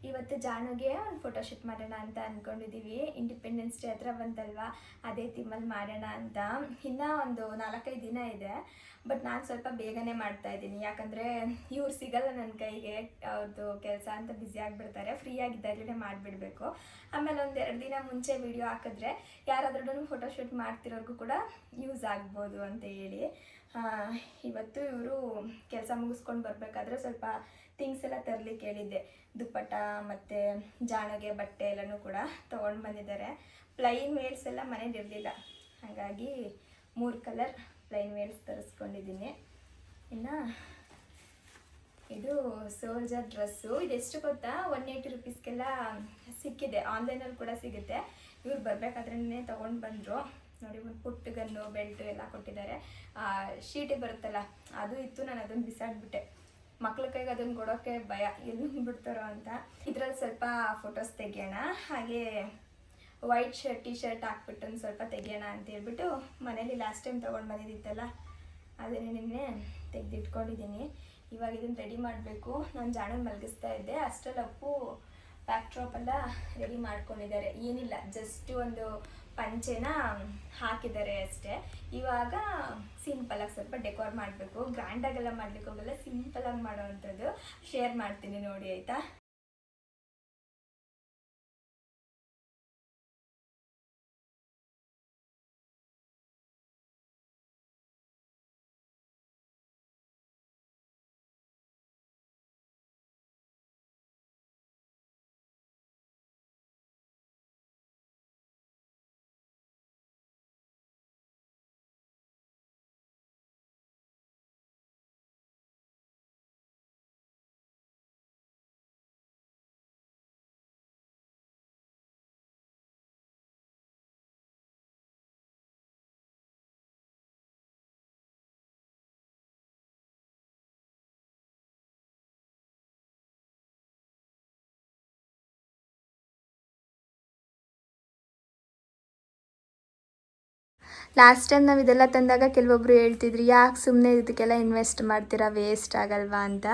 ಇವತ್ತು ಜಾನುಗೆ ಒಂದು ಫೋಟೋಶೂಟ್ ಮಾಡೋಣ ಅಂತ ಅಂದ್ಕೊಂಡಿದ್ದೀವಿ. ಇಂಡಿಪೆಂಡೆನ್ಸ್ ಡೇ ಹತ್ರ ಬಂತಲ್ವಾ, ಅದೇ ಥೀಮಲ್ಲಿ ಮಾಡೋಣ ಅಂತ. ಇನ್ನೂ ಒಂದು 4-5 ದಿನ ಇದೆ. ಬಟ್ ನಾನು ಸ್ವಲ್ಪ ಬೇಗನೆ ಮಾಡ್ತಾ ಇದ್ದೀನಿ, ಯಾಕಂದರೆ ಇವ್ರು ಸಿಗಲ್ಲ ನನ್ನ ಕೈಗೆ, ಅವ್ರದ್ದು ಕೆಲಸ ಅಂತ ಬ್ಯುಸಿ ಆಗಿಬಿಡ್ತಾರೆ. ಫ್ರೀ ಆಗಿದ್ದಾಗಲೇ ಮಾಡಿಬಿಡ್ಬೇಕು. ಆಮೇಲೆ 1-2 ದಿನ ಮುಂಚೆ ವಿಡಿಯೋ ಹಾಕಿದ್ರೆ ಯಾರಾದ್ರೂ ಫೋಟೋಶೂಟ್ ಮಾಡ್ತಿರೋರ್ಗೂ ಕೂಡ ಯೂಸ್ ಆಗ್ಬೋದು ಅಂತ ಹೇಳಿ ಇವತ್ತು ಇವರು ಕೆಲಸ ಮುಗಿಸ್ಕೊಂಡು ಬರಬೇಕಾದ್ರೆ ಸ್ವಲ್ಪ ಥಿಂಗ್ಸ್ ಎಲ್ಲ ತರಲಿಕ್ಕೆ ಹೇಳಿದ್ದೆ. ದುಪ್ಪಟ್ಟ ಮತ್ತು ಜಾಣಗೆ ಬಟ್ಟೆ ಎಲ್ಲನೂ ಕೂಡ ತೊಗೊಂಡು ಬಂದಿದ್ದಾರೆ. ಪ್ಲೈನ್ ವೇಲ್ಸ್ ಎಲ್ಲ ಮನೇಲಿ ಇರಲಿಲ್ಲ, ಹಾಗಾಗಿ 3 ಕಲರ್ ಪ್ಲೈನ್ ವೇಲ್ಸ್ ತರಿಸ್ಕೊಂಡಿದ್ದೀನಿ. ಇನ್ನು ಇದು ಸೋಲ್ಜರ್ ಡ್ರೆಸ್ಸು. ಇದೆಷ್ಟು ಗೊತ್ತಾ, 180 ರುಪೀಸ್ಗೆಲ್ಲ ಸಿಕ್ಕಿದೆ, ಆನ್ಲೈನಲ್ಲಿ ಕೂಡ ಸಿಗುತ್ತೆ. ಇವ್ರು ಬರಬೇಕಾದ್ರೇ ತೊಗೊಂಡು ಬಂದರು ನೋಡಿ. ಒಂದು ಪುಟ್ಟ ಗನ್ನು ಬೆಲ್ಟು ಎಲ್ಲ ಕೊಟ್ಟಿದ್ದಾರೆ. ಶೀಟೆ ಬರುತ್ತಲ್ಲ ಅದು ಇತ್ತು, ನಾನು ಅದನ್ನು ಬಿಸಾಡ್ಬಿಟ್ಟೆ. ಮಕ್ಳ ಕೈಗೆ ಅದನ್ನು ಕೊಡೋಕ್ಕೆ ಭಯ, ಎಲ್ಲಿ ಬಿಡ್ತಾರೋ ಅಂತ. ಇದರಲ್ಲಿ ಸ್ವಲ್ಪ ಫೋಟೋಸ್ ತೆಗಿಯೋಣ, ಹಾಗೆ ವೈಟ್ ಟೀ ಶರ್ಟ್ ಹಾಕ್ಬಿಟ್ಟು ಒಂದು ಸ್ವಲ್ಪ ತೆಗಿಯೋಣ ಅಂತ ಹೇಳ್ಬಿಟ್ಟು ಮನೇಲಿ ಲಾಸ್ಟ್ ಟೈಮ್ ತೊಗೊಂಡು ಬಂದಿದ್ದಿತ್ತಲ್ಲ ಅದನ್ನೇ ನಿನ್ನೆ ತೆಗೆದಿಟ್ಕೊಂಡಿದ್ದೀನಿ. ಇವಾಗ ಇದನ್ನು ರೆಡಿ ಮಾಡಬೇಕು. ನಾನು ಜಾಣನ್ ಮಲಗಿಸ್ತಾ ಇದ್ದೆ, ಅಷ್ಟರಲ್ಲಿ ಅಪ್ಪು ಬ್ಯಾಕ್ ಡ್ರಾಪೆಲ್ಲ ರೆಡಿ ಮಾಡ್ಕೊಂಡಿದ್ದಾರೆ. ಏನಿಲ್ಲ, ಜಸ್ಟ್ ಒಂದು ಪಂಚೆನ ಹಾಕಿದ್ದಾರೆ ಅಷ್ಟೇ. ಇವಾಗ ಸಿಂಪಲಾಗಿ ಸ್ವಲ್ಪ ಡೆಕೋರ್ ಮಾಡಬೇಕು. ಗ್ರ್ಯಾಂಡಾಗೆಲ್ಲ ಮಾಡ್ಲಿಕ್ಕೆ ಹೋಗಲ್ಲ, ಸಿಂಪಲಾಗಿ ಮಾಡೋವಂಥದ್ದು ಶೇರ್ ಮಾಡ್ತೀನಿ ನೋಡಿ, ಆಯಿತಾ? ಲಾಸ್ಟ್ ಟೈಮ್ ನಾವು ಇದೆಲ್ಲ ತಂದಾಗ ಕೆಲವೊಬ್ರು ಹೇಳ್ತಿದ್ರಿ, ಯಾಕೆ ಸುಮ್ಮನೆ ಇದಕ್ಕೆಲ್ಲ ಇನ್ವೆಸ್ಟ್ ಮಾಡ್ತೀರಾ, ವೇಸ್ಟ್ ಆಗಲ್ವಾ ಅಂತ.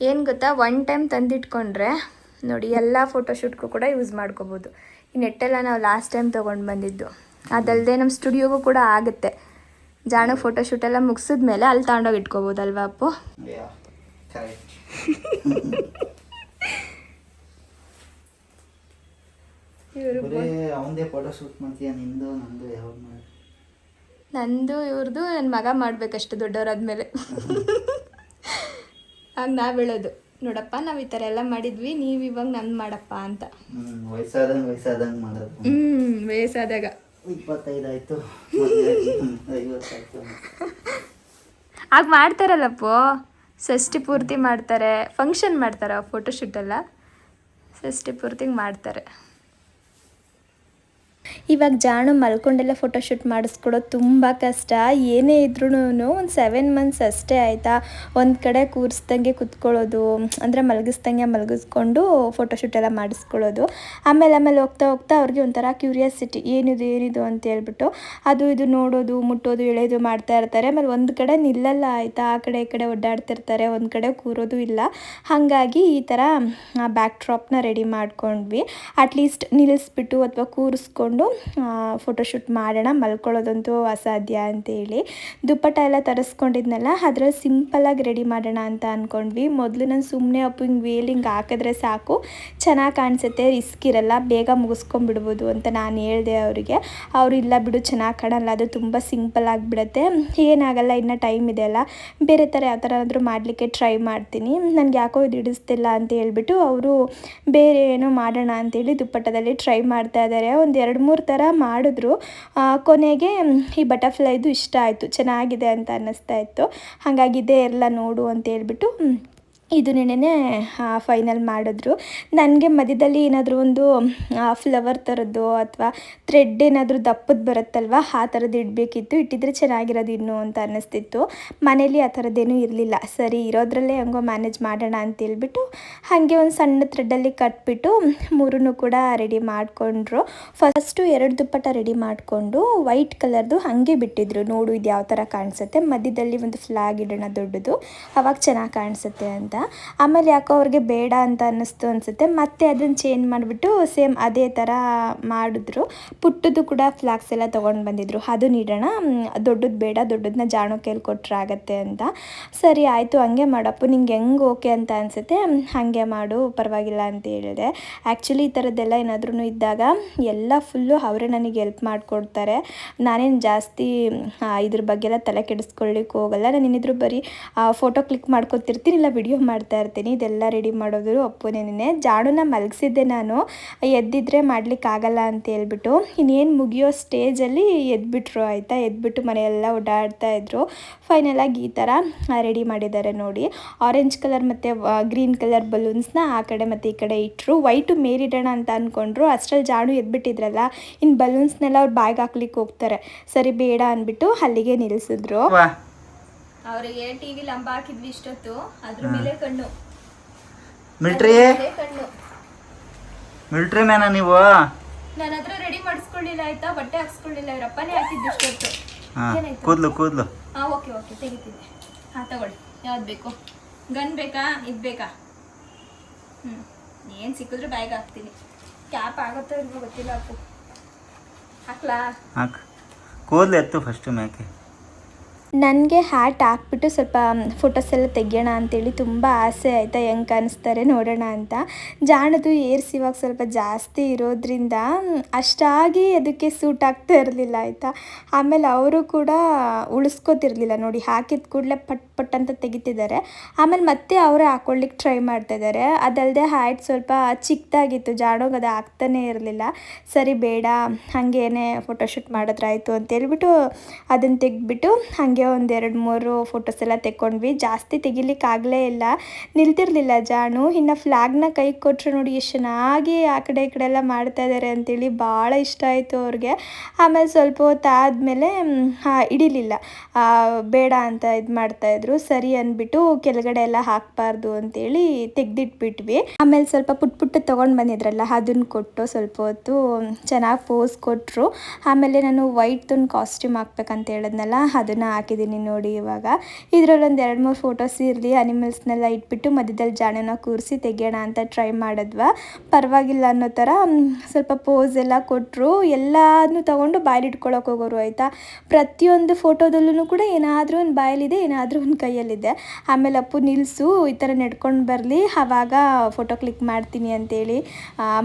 ಏನು ಗೊತ್ತಾ, 1 ಟೈಮ್ ತಂದಿಟ್ಕೊಂಡ್ರೆ ನೋಡಿ ಎಲ್ಲ ಫೋಟೋಶೂಟ್ಗೂ ಕೂಡ ಯೂಸ್ ಮಾಡ್ಕೋಬೋದು. ಈ ನೆಟ್ಟೆಲ್ಲ ನಾವು ಲಾಸ್ಟ್ ಟೈಮ್ ತೊಗೊಂಡು ಬಂದಿದ್ದು. ಅದಲ್ಲದೆ ನಮ್ಮ ಸ್ಟುಡಿಯೋಗೂ ಕೂಡ ಆಗುತ್ತೆ. ಜಾಣ ಫೋಟೋಶೂಟೆಲ್ಲ ಮುಗಿಸಿದ್ಮೇಲೆ ಅಲ್ಲಿ ತಗೊಂಡೋಗಿ ಇಟ್ಕೋಬೋದಲ್ವಾ ಅಪ್ಪು? ನಂದು ಇವ್ರದ್ದು ನನ್ನ ಮಗ ಮಾಡಬೇಕಷ್ಟು ದೊಡ್ಡವರಾದ್ಮೇಲೆ. ಆಗ ನಾವು ಹೇಳೋದು, ನೋಡಪ್ಪ ನಾವು ಈ ಥರ ಎಲ್ಲ ಮಾಡಿದ್ವಿ, ನೀವು ಇವಾಗ ನನ್ನ ಮಾಡಪ್ಪ ಅಂತ. ವಯಸ್ಸಾದಾಗ 25 ಆಯಿತು, ಆಗ ಮಾಡ್ತಾರಲ್ಲಪ್ಪೋ, ಷಷ್ಠಿ ಪೂರ್ತಿ ಮಾಡ್ತಾರೆ, ಫಂಕ್ಷನ್ ಮಾಡ್ತಾರೆ, ಫೋಟೋಶೂಟೆಲ್ಲ ಷಷ್ಠಿ ಪೂರ್ತಿಗೆ ಮಾಡ್ತಾರೆ. ಇವಾಗ ಜಾಣು ಮಲ್ಕೊಂಡೆಲ್ಲ ಫೋಟೋಶೂಟ್ ಮಾಡಿಸ್ಕೊಡೋದು ತುಂಬ ಕಷ್ಟ. ಏನೇ ಇದ್ರೂ ಒಂದು 7 ಮಂತ್ಸ್ ಅಷ್ಟೇ ಆಯಿತಾ, ಒಂದು ಕಡೆ ಕೂರಿಸ್ದಂಗೆ ಕುತ್ಕೊಳ್ಳೋದು, ಅಂದರೆ ಮಲಗಿಸ್ಕೊಂಡು ಫೋಟೋಶೂಟೆಲ್ಲ ಮಾಡಿಸ್ಕೊಳ್ಳೋದು. ಆಮೇಲೆ ಹೋಗ್ತಾ ಅವ್ರಿಗೆ ಒಂಥರ ಕ್ಯೂರಿಯಾಸಿಟಿ, ಏನಿದು ಅಂತ ಹೇಳ್ಬಿಟ್ಟು ಅದು ಇದು ನೋಡೋದು, ಮುಟ್ಟೋದು, ಎಳೆಯೋದು ಮಾಡ್ತಾ ಇರ್ತಾರೆ. ಆಮೇಲೆ ಒಂದು ಕಡೆ ನಿಲ್ಲಲ್ಲ ಆಯಿತಾ, ಆ ಕಡೆ ಈ ಕಡೆ ಒಡ್ಡಾಡ್ತಿರ್ತಾರೆ, ಒಂದು ಕಡೆ ಕೂರೋದು ಇಲ್ಲ. ಹಾಗಾಗಿ ಈ ಥರ ಬ್ಯಾಕ್ ಡ್ರಾಪ್ನ ರೆಡಿ ಮಾಡ್ಕೊಂಡ್ವಿ. ಅಟ್ಲೀಸ್ಟ್ ನಿಲ್ಲಿಸ್ಬಿಟ್ಟು ಅಥವಾ ಕೂರಿಸ್ಕೊಂಡು ಫೋಟೋಶೂಟ್ ಮಾಡೋಣ, ಮಲ್ಕೊಳ್ಳೋದಂತೂ ಅಸಾಧ್ಯ ಅಂತೇಳಿ ದುಪ್ಪಟ್ಟ ಎಲ್ಲ ತರಿಸ್ಕೊಂಡಿದ್ನಲ್ಲ, ಅದ್ರಲ್ಲಿ ಸಿಂಪಲಾಗಿ ರೆಡಿ ಮಾಡೋಣ ಅಂತ ಅಂದ್ಕೊಂಡ್ವಿ. ಮೊದಲು ನಾನು ಸುಮ್ಮನೆ ಅಪ್ಪು ಹಿಂಗೆ ವೇಲಿಂಗ್ ಹಾಕಿದ್ರೆ ಸಾಕು, ಚೆನ್ನಾಗಿ ಕಾಣಿಸುತ್ತೆ, ರಿಸ್ಕ್ ಇರಲ್ಲ, ಬೇಗ ಮುಗಿಸ್ಕೊಂಡ್ಬಿಡ್ಬೋದು ಅಂತ ನಾನು ಹೇಳಿದೆ ಅವರಿಗೆ. ಅವರು ಇಲ್ಲ ಬಿಡು, ಚೆನ್ನಾಗಿ ಕಾಣಲ್ಲ, ಅದು ತುಂಬ ಸಿಂಪಲ್ ಆಗಿಬಿಡುತ್ತೆ, ಏನಾಗಲ್ಲ, ಇನ್ನು ಟೈಮ್ ಇದೆ ಅಲ್ಲ, ಬೇರೆ ಥರ ಯಾವ ಥರ ಆದರೂ ಮಾಡಲಿಕ್ಕೆ ಟ್ರೈ ಮಾಡ್ತೀನಿ, ನನಗೆ ಯಾಕೋ ಇದು ಹಿಡಿಸ್ತಿಲ್ಲ ಅಂತ ಹೇಳ್ಬಿಟ್ಟು ಅವರು ಬೇರೆ ಏನೋ ಮಾಡೋಣ ಅಂತೇಳಿ ದುಪ್ಪಟ್ಟದಲ್ಲಿ ಟ್ರೈ ಮಾಡ್ತಾ ಇದ್ದಾರೆ. ಒಂದು 2-3 ಥರ ಮಾಡಿದ್ರು. ಕೊನೆಗೆ ಈ ಬಟರ್ಫ್ಲೈದು ಇಷ್ಟ ಆಯಿತು, ಚೆನ್ನಾಗಿದೆ ಅಂತ ಅನ್ನಿಸ್ತಾ ಇತ್ತು. ಹಾಗಾಗಿ ಇದೇ ಎಲ್ಲ ನೋಡು ಅಂತ ಹೇಳ್ಬಿಟ್ಟು ಇದು ನೆನೆ ಫೈನಲ್ ಮಾಡಿದ್ರು. ನನಗೆ ಮಧ್ಯದಲ್ಲಿ ಏನಾದರೂ ಒಂದು ಫ್ಲವರ್ ಥರದ್ದು ಅಥವಾ ಥ್ರೆಡ್ ಏನಾದರೂ ದಪ್ಪದ್ದು ಬರುತ್ತಲ್ವ, ಆ ಥರದ್ದು ಇಡಬೇಕಿತ್ತು, ಇಟ್ಟಿದ್ರೆ ಚೆನ್ನಾಗಿರೋದು ಇನ್ನು ಅಂತ ಅನ್ನಿಸ್ತಿತ್ತು. ಮನೇಲಿ ಆ ಥರದ್ದೇನೂ ಇರಲಿಲ್ಲ. ಸರಿ, ಇರೋದ್ರಲ್ಲೇ ಹೆಂಗೋ ಮ್ಯಾನೇಜ್ ಮಾಡೋಣ ಅಂತೇಳ್ಬಿಟ್ಟು ಹಾಗೆ ಒಂದು ಸಣ್ಣ ಥ್ರೆಡ್ಡಲ್ಲಿ ಕಟ್ಬಿಟ್ಟು 3 ಕೂಡ ರೆಡಿ ಮಾಡಿಕೊಂಡ್ರು. ಫಸ್ಟು 2 ದುಪ್ಪಟ್ಟ ರೆಡಿ ಮಾಡಿಕೊಂಡು ವೈಟ್ ಕಲರ್ದು ಹಾಗೆ ಬಿಟ್ಟಿದ್ರು. ನೋಡು ಇದು ಯಾವ ಥರ ಕಾಣಿಸುತ್ತೆ, ಮಧ್ಯದಲ್ಲಿ ಒಂದು ಫ್ಲಾಗ್ ಇಡೋಣ ದೊಡ್ಡದು, ಅವಾಗ ಚೆನ್ನಾಗಿ ಕಾಣಿಸುತ್ತೆ ಅಂತ. ಆಮೇಲೆ ಯಾಕೋ ಅವ್ರಿಗೆ ಬೇಡ ಅಂತ ಅನ್ನಿಸ್ತು ಅನಿಸುತ್ತೆ. ಮತ್ತೆ ಅದನ್ನು ಚೇಂಜ್ ಮಾಡಿಬಿಟ್ಟು ಸೇಮ್ ಅದೇ ಥರ ಮಾಡಿದ್ರು. ಪುಟ್ಟದ್ದು ಕೂಡ ಫ್ಲಾಕ್ಸ್ ಎಲ್ಲ ತೊಗೊಂಡು ಬಂದಿದ್ರು. ಅದು ನೀಡೋಣ, ದೊಡ್ಡದು ಬೇಡ, ದೊಡ್ಡದನ್ನ ಜಾಣು ಕೈಲಿ ಕೊಟ್ಟರೆ ಆಗತ್ತೆ ಅಂತ. ಸರಿ ಆಯಿತು ಹಂಗೆ ಮಾಡಪ್ಪು, ನಿಂಗೆ ಹೆಂಗೆ ಓಕೆ ಅಂತ ಅನಿಸುತ್ತೆ ಹಾಗೆ ಮಾಡು, ಪರವಾಗಿಲ್ಲ ಅಂತ ಹೇಳಿದೆ. ಆ್ಯಕ್ಚುಲಿ ಈ ಥರದ್ದೆಲ್ಲ ಏನಾದ್ರೂ ಇದ್ದಾಗ ಎಲ್ಲ ಫುಲ್ಲು ಅವರೇ ನನಗೆ ಹೆಲ್ಪ್ ಮಾಡಿಕೊಡ್ತಾರೆ. ನಾನೇನು ಜಾಸ್ತಿ ಇದ್ರ ಬಗ್ಗೆ ಎಲ್ಲ ತಲೆ ಕೆಡಿಸ್ಕೊಳ್ಳಿಕ್ಕೆ ಹೋಗಲ್ಲ. ನಾನು ಏನಿದ್ರು ಬರೀ ಫೋಟೋ ಕ್ಲಿಕ್ ಮಾಡ್ಕೊತಿರ್ತೀನಿ, ಇಲ್ಲ ವಿಡಿಯೋ ಮಾಡ್ತಾ ಇರ್ತೀನಿ. ಇದೆಲ್ಲ ರೆಡಿ ಮಾಡೋದು ಅಪ್ಪುನೇನೆ. ಜಾಣುನ ಮಲಗಿಸಿದ್ದೆ ನಾನು, ಎದ್ದಿದ್ರೆ ಮಾಡ್ಲಿಕ್ಕಾಗಲ್ಲ ಅಂತ ಹೇಳ್ಬಿಟ್ಟು. ಇನ್ನೇನು ಮುಗಿಯೋ ಸ್ಟೇಜಲ್ಲಿ ಎದ್ಬಿಟ್ರು ಆಯಿತಾ. ಎದ್ಬಿಟ್ಟು ಮನೆಯೆಲ್ಲ ಓಡಾಡ್ತಾ ಇದ್ರು. ಫೈನಲಾಗಿ ಈ ಥರ ರೆಡಿ ಮಾಡಿದ್ದಾರೆ ನೋಡಿ. ಆರೆಂಜ್ ಕಲರ್ ಮತ್ತು ಗ್ರೀನ್ ಕಲರ್ ಬಲೂನ್ಸ್ನ ಆ ಕಡೆ ಮತ್ತು ಈ ಕಡೆ ಇಟ್ಟರು. ವೈಟು ಮೇರಿಡೋಣ ಅಂತ ಅಂದ್ಕೊಂಡ್ರು. ಅಷ್ಟರಲ್ಲಿ ಜಾಣು ಎದ್ಬಿಟ್ಟಿದ್ರಲ್ಲ, ಇನ್ನು ಬಲೂನ್ಸ್ನೆಲ್ಲ ಅವ್ರು ಬಾಯ್ಗೆ ಹಾಕ್ಲಿಕ್ಕೆ ಹೋಗ್ತಾರೆ. ಸರಿ ಬೇಡ ಅಂದ್ಬಿಟ್ಟು ಅಲ್ಲಿಗೆ ನಿಲ್ಲಿಸಿದ್ರು. ಅವರಿಗೆ ಟಿವಿ ಲಂಬ ಹಾಕಿದ್ವಿ ಇಷ್ಟೊತ್ತು, ಅದ್ರ ಮೇಲೆ ಕಣ್ಣು. ಮಿಲ್ಟ್ರಿ ಮ್ಯಾನ ನೀವು? ನನ್ನ ಹತ್ರ ರೆಡಿ ಮಾಡಿಸ್ಕೊಳ್ಳಿಲ್ಲ ಆಯ್ತಾ, ಬಟ್ಟೆ ಹಾಕ್ಸ್ಕೊಳ್ಳಿಲ್ಲ, ಇವರಪ್ಪನೇ ಹಾಕಿದ್ದು ಇಷ್ಟೊತ್ತು. ಕೂದ್ಲು ಓಕೆ ಓಕೆ ತೆಗಿತಿದ್ದೆ. ತಗೊಳ್ಳಿ, ಯಾವ್ದು ಬೇಕು? ಗನ್ ಬೇಕಾ, ಇದು ಬೇಕಾ? ಏನು ಸಿಕ್ಕಿದ್ರೆ ಬ್ಯಾಗ್ ಹಾಕ್ತೀನಿ. ಕ್ಯಾಪ್ ಆಗುತ್ತೋ ಇಲ್ವೋ ಗೊತ್ತಿಲ್ಲ ಅಪ್ಪು. ಹಾಕ್ಲಾ? ಕೂದಲು ಎತ್ತು ಫಸ್ಟು ಮ್ಯಾಕೆ. ನನಗೆ ಹ್ಯಾಟ್ ಹಾಕ್ಬಿಟ್ಟು ಸ್ವಲ್ಪ ಫೋಟೋಸ್ ಎಲ್ಲ ತೆಗಿಯೋಣ ಅಂತೇಳಿ ತುಂಬ ಆಸೆ ಆಯಿತಾ, ಹೆಂಗೆ ಕಾಣಿಸ್ತಾರೆ ನೋಡೋಣ ಅಂತ. ಜಾಣದು ಏರ್ಸ್ ಇವಾಗ ಸ್ವಲ್ಪ ಜಾಸ್ತಿ ಇರೋದ್ರಿಂದ ಅಷ್ಟಾಗಿ ಅದಕ್ಕೆ ಸೂಟ್ ಆಗ್ತಾ ಇರಲಿಲ್ಲ ಆಯಿತಾ. ಆಮೇಲೆ ಅವರು ಕೂಡ ಉಳಿಸ್ಕೋತಿರ್ಲಿಲ್ಲ ನೋಡಿ, ಹಾಕಿದ ಕೂಡಲೇ ಪಟ್ ಪಟ್ ಅಂತ ತೆಗಿತಿದ್ದಾರೆ. ಆಮೇಲೆ ಮತ್ತೆ ಅವರೇ ಹಾಕ್ಕೊಳ್ಳಿಕ್ಕೆ ಟ್ರೈ ಮಾಡ್ತಾಯಿದ್ದಾರೆ. ಅದಲ್ಲದೆ ಹ್ಯಾಟ್ ಸ್ವಲ್ಪ ಚಿಕ್ಕದಾಗಿತ್ತು, ಜಾಣೋಗೆ ಅದು ಆಗ್ತಾನೇ ಇರಲಿಲ್ಲ. ಸರಿ ಬೇಡ, ಹಾಗೇನೆ ಫೋಟೋಶೂಟ್ ಮಾಡಿದ್ರಾಯ್ತು ಅಂತೇಳ್ಬಿಟ್ಟು ಅದನ್ನು ತೆಗೆದ್ಬಿಟ್ಟು ಹಾಗೆ ಒಂದು 2-3 ಫೋಟೋಸ್ ಎಲ್ಲ ತೆಕ್ಕೊಂಡ್ವಿ. ಜಾಸ್ತಿ ತೆಗಿಲಿಕ್ಕಾಗಲೇ ಇಲ್ಲ, ನಿಲ್ತಿರ್ಲಿಲ್ಲ ಜಾಣು. ಇನ್ನು ಫ್ಲ್ಯಾಗ್ನ ಕೈ ಕೊಟ್ಟರು ನೋಡಿ, ಎಷ್ಟು ಚೆನ್ನಾಗಿ ಆ ಕಡೆ ಈ ಕಡೆ ಎಲ್ಲ ಮಾಡ್ತಾ ಇದ್ದಾರೆ ಅಂತೇಳಿ ಭಾಳ ಇಷ್ಟ ಆಯಿತು ಅವ್ರಿಗೆ. ಆಮೇಲೆ ಸ್ವಲ್ಪ ಹೊತ್ತು ಆದಮೇಲೆ ಹಿಡಿಲಿಲ್ಲ, ಬೇಡ ಅಂತ ಇದು ಮಾಡ್ತಾಯಿದ್ರು. ಸರಿ ಅಂದ್ಬಿಟ್ಟು ಕೆಳಗಡೆ ಎಲ್ಲ ಹಾಕಬಾರ್ದು ಅಂತೇಳಿ ತೆಗ್ದಿಟ್ಬಿಟ್ವಿ. ಆಮೇಲೆ ಸ್ವಲ್ಪ ಪುಟ್ಟ ತೊಗೊಂಡು ಬಂದಿದ್ರಲ್ಲ, ಅದನ್ನು ಕೊಟ್ಟು ಸ್ವಲ್ಪ ಹೊತ್ತು ಚೆನ್ನಾಗಿ ಪೋಸ್ ಕೊಟ್ಟರು. ಆಮೇಲೆ ನಾನು ವೈಟ್ದೊಂದು ಕಾಸ್ಟ್ಯೂಮ್ ಹಾಕ್ಬೇಕಂತ ಹೇಳಿದ್ನಲ್ಲ, ಅದನ್ನು ಹಾಕಿದ್ದೀನಿ ನೋಡಿ. ಇವಾಗ ಇದರಲ್ಲಿ ಒಂದು 2-3 ಫೋಟೋಸ್ ಇರಲಿ, ಅನಿಮಲ್ಸ್ನೆಲ್ಲ ಇಟ್ಬಿಟ್ಟು ಮಧ್ಯದಲ್ಲಿ ಜಾಣನ ಕೂರಿಸಿ ತೆಗಿಯೋಣ ಅಂತ ಟ್ರೈ ಮಾಡಿದ್ವಾ. ಪರವಾಗಿಲ್ಲ ಅನ್ನೋ ಥರ ಸ್ವಲ್ಪ ಪೋಸ್ ಎಲ್ಲ ಕೊಟ್ಟರು. ಎಲ್ಲನೂ ತೊಗೊಂಡು ಬಾಯಲ್ಲಿ ಇಟ್ಕೊಳ್ಳೋಕೆ ಹೋಗೋರು ಆಯಿತಾ. ಪ್ರತಿಯೊಂದು ಫೋಟೋದಲ್ಲೂ ಕೂಡ ಏನಾದರೂ ಒಂದು ಬಾಯಲ್ಲಿದೆ, ಏನಾದರೂ ಒಂದು ಕೈಯಲ್ಲಿದೆ. ಆಮೇಲೆ ಅಪ್ಪು ನಿಲ್ಲಿಸು, ಈ ಥರ ನಡ್ಕೊಂಡು ಬರಲಿ, ಆವಾಗ ಫೋಟೋ ಕ್ಲಿಕ್ ಮಾಡ್ತೀನಿ ಅಂತೇಳಿ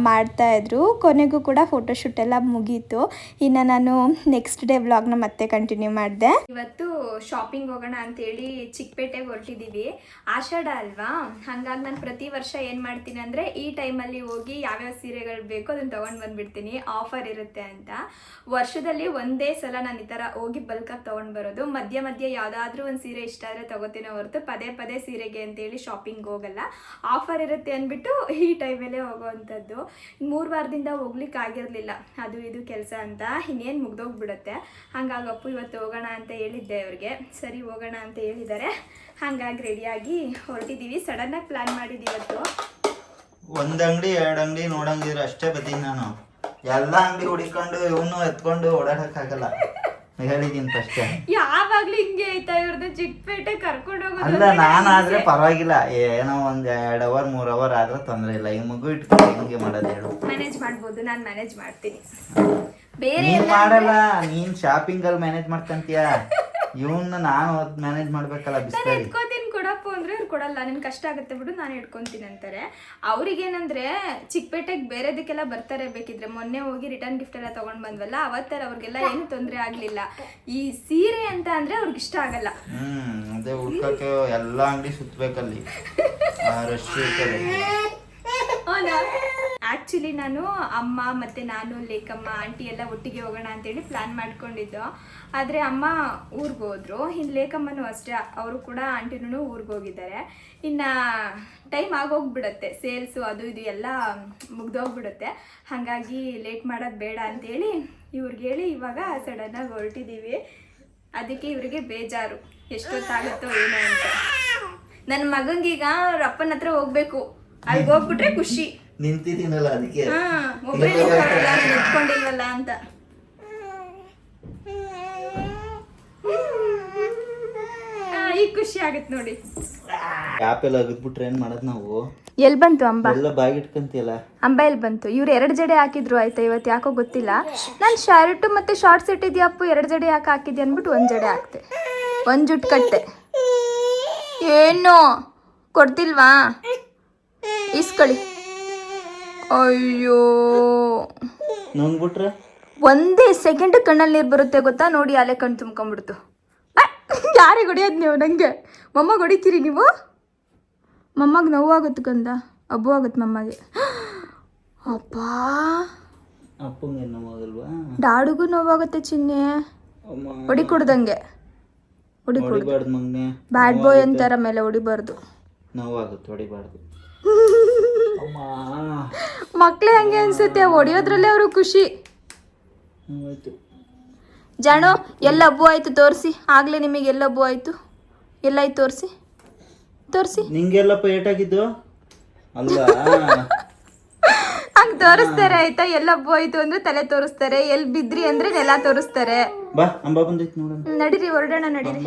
ಮಾಡ್ತಾಯಿದ್ರು. ಕೊನೆಗೂ ಕೂಡ ಫೋಟೋಶೂಟ್ ಎಲ್ಲ ಮುಗೀತು. ಇನ್ನು ನಾನು ನೆಕ್ಸ್ಟ್ ಡೇ ವ್ಲಾಗ್ನ ಮತ್ತೆ ಕಂಟಿನ್ಯೂ ಮಾಡಿದೆ. ಇವತ್ತು ಶಾಪಿಂಗ್ ಹೋಗೋಣ ಅಂತೇಳಿ ಚಿಕ್ಕಪೇಟೆಗೆ ಹೊರಟಿದ್ದೀವಿ. ಆಷಾಢ ಅಲ್ವಾ, ಹಾಗಾಗಿ ನಾನು ಪ್ರತಿ ವರ್ಷ ಏನು ಮಾಡ್ತೀನಿ ಅಂದರೆ ಈ ಟೈಮಲ್ಲಿ ಹೋಗಿ ಯಾವ್ಯಾವ ಸೀರೆಗಳು ಬೇಕೋ ಅದನ್ನು ತೊಗೊಂಡು ಬಂದುಬಿಡ್ತೀನಿ, ಆಫರ್ ಇರುತ್ತೆ ಅಂತ. ವರ್ಷದಲ್ಲಿ ಒಂದೇ ಸಲ ನಾನು ಈ ಥರ ಹೋಗಿ ಬಲ್ಕಾಗಿ ತೊಗೊಂಡು ಬರೋದು. ಮಧ್ಯ ಮಧ್ಯೆ ಯಾವುದಾದ್ರೂ ಒಂದು ಸೀರೆ ಇಷ್ಟ ಆದರೆ ತೊಗೋತೀನಿ ಹೊರತು ಪದೇ ಪದೇ ಸೀರೆಗೆ ಅಂತೇಳಿ ಶಾಪಿಂಗ್ ಹೋಗಲ್ಲ. ಆಫರ್ ಇರುತ್ತೆ ಅಂದ್ಬಿಟ್ಟು ಈ ಟೈಮಲ್ಲೇ ಹೋಗೋವಂಥದ್ದು. 3 ವಾರದಿಂದ ಹೋಗ್ಲಿಕ್ಕೆ ಆಗಿರಲಿಲ್ಲ, ಅದು ಇದು ಕೆಲಸ ಅಂತ, ಇನ್ನೇನು ಮುಗ್ದೋಗ್ಬಿಡುತ್ತೆ. ಹಾಗಾಗಿ ಅಪ್ಪು ಇವತ್ತು ಹೋಗೋಣ ಅಂತ ಹೇಳಿದ್ದೆ ಅವ್ರಿಗೆ. ಸರಿ ಹೋಗೋಣ ಅಂತ ಹೇಳಿದ್ದಾರೆ. ಹಾಗಾಗಿ ರೆಡಿಯಾಗಿ ಹೊರಟಿದ್ದೀವಿ. ಸಡನ್ನಾಗಿ ಪ್ಲ್ಯಾನ್ ಮಾಡಿದ್ದೀವಿ ಇವತ್ತು. ಒಂದು ಅಂಗಡಿ 2 ಅಂಗಡಿ ನೋಡಂಗಿದ್ರೆ ಅಷ್ಟೇ ಬರ್ತೀನಿ ನಾನು. ಎಲ್ಲ ಅಂಗಡಿ ಹುಡಿಕೊಂಡು ಇವನು ಎತ್ಕೊಂಡು ಓಡಾಡಕ್ಕಾಗಲ್ಲ, ಹೇಳಿದೀನಿ ಫಸ್ಟ್. ಯಾವಾಗ್ಲೂ ಹಿಂಗೆ ಆಯ್ತಾ ಇವ್ರದ್ದು, ಚಿಕ್ಕಪೇಟೆ ಕರ್ಕೊಂಡು ಹೋಗೋದು. ಅಲ್ಲ, ನಾನಾದ್ರೆ ಪರವಾಗಿಲ್ಲ, ಏನೋ ಒಂದು 2 ಅವರ್ 3 ಅವರ್ ಆದ್ರೆ ತೊಂದರೆ ಇಲ್ಲ. ಈ ಮಗು ಇಟ್ಕೊಂಡು ಹೆಂಗೆ ಮಾಡೋದು ಹೇಳು? ಮ್ಯಾನೇಜ್ ಮಾಡ್ಬೋದು, ನಾನು ಮ್ಯಾನೇಜ್ ಮಾಡ್ತೀನಿ. ನೀನ್ ಮಾಡಲ್ಲ, ನೀನ್ ಶಾಪಿಂಗ್ ಅಲ್ಲಿ ಮ್ಯಾನೇಜ್ ಮಾಡ್ಕಂತೀಯ. ಇವನ್ನ ನಾನು ಮ್ಯಾನೇಜ್ ಮಾಡ್ಬೇಕಲ್ಲ. ಬಿಸ್ಕರಿ ಕೊಡಪ್ಪು ಅಂದ್ರೆ ಅವ್ರು ಕೊಡಲ್ಲ, ನಿಮ್ಗೆ ಕಷ್ಟ ಆಗುತ್ತೆ ಬಿಡು, ನಾನು ಇಟ್ಕೊಂತೀನಿ ಅಂತಾರೆ. ಅವ್ರಿಗೇನಂದ್ರೆ ಚಿಕ್ಕಪೇಟೆಗೆ ಬೇರೆದಕ್ಕೆಲ್ಲ ಬರ್ತಾರೆ, ಬೇಕಿದ್ರೆ ಮೊನ್ನೆ ಹೋಗಿ ರಿಟರ್ನ್ ಗಿಫ್ಟ್ ಎಲ್ಲ ತೊಗೊಂಡು ಬಂದ್ವಲ್ಲ, ಅವತ್ತರ ಅವ್ರಿಗೆಲ್ಲ ಏನು ತೊಂದರೆ ಆಗಲಿಲ್ಲ. ಈ ಸೀರೆ ಅಂತ ಅಂದ್ರೆ ಅವ್ರಿಗೆ ಇಷ್ಟ ಆಗಲ್ಲ. ಅದೇ ಹುಡ್ಕಕ್ಕೆ ಎಲ್ಲ ಅಂಗಡಿ ಸುತ್ತಬೇಕಲ್ಲಿ, ರಶ್ ಇರ್ತದೆ. ಆ್ಯಕ್ಚುಲಿ ನಾನು ಅಮ್ಮ ಮತ್ತು ನಾನು ಲೇಕಮ್ಮ ಆಂಟಿ ಎಲ್ಲ ಒಟ್ಟಿಗೆ ಹೋಗೋಣ ಅಂತೇಳಿ ಪ್ಲ್ಯಾನ್ ಮಾಡ್ಕೊಂಡಿದ್ದು. ಆದರೆ ಅಮ್ಮ ಊರಿಗೆ ಹೋದ್ರು, ಇನ್ನು ಲೇಕಮ್ಮನೂ ಅಷ್ಟೇ, ಅವರು ಕೂಡ ಆಂಟಿನೂ ಊರಿಗೆ ಹೋಗಿದ್ದಾರೆ. ಇನ್ನು ಟೈಮ್ ಆಗೋಗ್ಬಿಡುತ್ತೆ, ಸೇಲ್ಸು ಅದು ಇದು ಎಲ್ಲ ಮುಗ್ದೋಗ್ಬಿಡುತ್ತೆ. ಹಾಗಾಗಿ ಲೇಟ್ ಮಾಡೋದು ಬೇಡ ಅಂತೇಳಿ ಇವ್ರಿಗೆ ಹೇಳಿ ಇವಾಗ ಸಡನ್ನಾಗಿ ಹೊರಟಿದ್ದೀವಿ. ಅದಕ್ಕೆ ಇವರಿಗೆ ಬೇಜಾರು, ಎಷ್ಟೊತ್ತಾಗುತ್ತೋ ಏನೋ ಅಂತ. ನನ್ನ ಮಗಂಗೀಗ ಅವ್ರ ಅಪ್ಪನ ಹತ್ರ ಹೋಗ್ಬೇಕು, ಅಲ್ಲಿಗೆ ಹೋಗ್ಬಿಟ್ರೆ ಖುಷಿ. ನಿಂತಿದ್ದೀನಲ್ಲ ಅದಕ್ಕೆ, ನಿಂತ್ಕೊಂಡಿಲ್ವಲ್ಲ ಅಂತ. ಈಗ ಖುಷಿ ಆಗತ್ತೆ ನೋಡಿ. ಆಪಲ್ ಅಗದ್ಬಿಟ್ರೆ ಏನ್ ಮಾಡೋದು ನಾವು? ಎಲ್ಲಿ ಬಂತು ಅಂಬ? ಎಲ್ಲ ಬಾಯಿಗೆ ಇಟ್ಕಂತಿಯಲ್ಲ. ಅಂಬ ಎಲ್ಲಿ ಬಂತು? ಇವ್ರು 2 ಜಡೆ ಹಾಕಿದ್ರು ಆಯ್ತಾ ಇವತ್ತು, ಯಾಕೋ ಗೊತ್ತಿಲ್ಲ. ನಾನು ಶರ್ಟು ಮತ್ತೆ ಶಾರ್ಟ್ಸ್ ಇಟ್ಟಿದ್ಯಾ ಅಪ್ಪು, 2 ಜಡೆ ಯಾಕೆ ಹಾಕಿದ್ದೆ ಅಂದ್ಬಿಟ್ಟು 1 ಜಡೆ ಹಾಕ್ತೆ, 1 ಜುಟ್ಟು ಕಟ್ಟೆ. ಏನು ಕೊಡ್ತಿಲ್ವಾ? ಇಸ್ಕೊಳ್ಳಿ. ಅಯ್ಯೋ ನುಂಗ್ಬಿಟ್ರೆ ಒಂದೇ ಸೆಕೆಂಡ್ ಕಣ್ಣಲ್ಲಿ ನೀರು ಬರುತ್ತೆ ಗೊತ್ತಾ? ನೋಡಿ ಅಲ್ಲೇ ಕಣ್ಣು ತುಂಬ್ಕೊಂಡ್ಬಿಡ್ತು. ಯಾರಿಗೆ ಹೊಡಿಯೋದು ನೀವು? ನನಗೆ ಮಮ್ಮಗೆ ಹೊಡಿತೀರಿ ನೀವು? ಮಮ್ಮಗೆ ನೋವಾಗುತ್ತೆ ಗಂಧ, ಹಬ್ಬು ಆಗುತ್ತೆ ಮಮ್ಮಗೆ. ಅಪ್ಪ ಅಪ್ಪಂಗೆ ನೋವಾಗಲ್ವಾ? ಡಾಡುಗೂ ನೋವಾಗುತ್ತೆ ಚಿನ್ನೆ, ಹೊಡಿ ಕುಡ್ದಂಗೆ. ಹೊಡಿಬಾರ್ದು ಮಗನೆ, ಬ್ಯಾಡ್ ಬಾಯ್ ಅಂತಾರ ಮೇಲೆ ಹೊಡಿಬಾರ್ದು. ನೋವಾಗುತ್ತೆ, ಹೊಡಿಬಾರ್ದು. ಮಕ್ಳೇ ಹಂಗೆ ಅನ್ಸುತ್ತೆ, ಹೊಡಿಯೋದ್ರಲ್ಲೇ ಅವರು ಖುಷಿ. ಆಯ್ತು ಜಾಣು, ಎಲ್ಲ ಹಬ್ಬು ಆಯ್ತು ತೋರಿಸಿ. ಆಗ್ಲೇ ನಿಮಗೆ ಎಲ್ಲ ಹಬ್ಬು ಆಯ್ತು, ಎಲ್ಲಾಯ್ತು ತೋರಿಸಿ ತೋರಿಸಿ. ನಿಂಗೆಲ್ಲಪ್ಪ ಏಟಾಗಿದ್ದು ಅಲ್ವಾ? ಹಂಗೆ ತೋರಿಸ್ತಾರೆ ಆಯ್ತಾ? ಎಲ್ಲ ಹಬ್ಬು ಆಯ್ತು ಅಂದ್ರೆ ತಲೆ ತೋರಿಸ್ತಾರೆ, ಎಲ್ಲಿ ಬಿದ್ರಿ ಅಂದ್ರೆ ನೆಲ ತೋರಿಸ್ತಾರೆ. ಬಾ ಅಂಬ ಬಂದೈತೆ ನೋಡೋಣ, ನಡೀರಿ ಹೊರಡೋಣ, ನಡೀರಿ.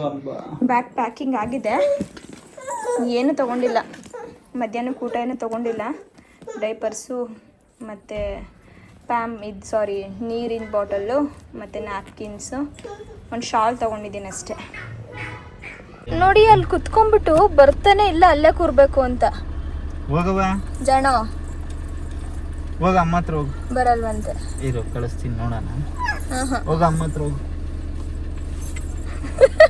ಬ್ಯಾಗ್ ಪ್ಯಾಕಿಂಗ್ ಆಗಿದೆ, ಏನು ತೊಗೊಂಡಿಲ್ಲ, ಮಧ್ಯಾಹ್ನಕ್ಕೆ ಊಟ ಏನು ತೊಗೊಂಡಿಲ್ಲ. ಡೈಪರ್ಸು ಮತ್ತು ನೀರಿನ ಬಾಟಲ್ಲು ಮತ್ತು ನ್ಯಾಪ್ಕಿನ್ಸು, ಒಂದು ಶಾಲ್ ತೊಗೊಂಡಿದ್ದೀನಿ ಅಷ್ಟೇ. ನೋಡಿ ಅಲ್ಲಿ ಕುತ್ಕೊಂಡ್ಬಿಟ್ಟು ಬರ್ತಾನೆ ಇಲ್ಲ, ಅಲ್ಲೇ ಕೂರ್ಬೇಕು ಅಂತ. ಹೋಗವ ಜಾಣೋ, ಹೋಗ ಅಮ್ಮ ಹತ್ರ ಹೋಗು. ಬರಲ್ವಂತೆ, ಇರು ಕಳಿಸ್ತೀನಿ ನೋಡೋಣ. ಹೋಗ ಅಮ್ಮ ಹತ್ರ ಹೋಗು.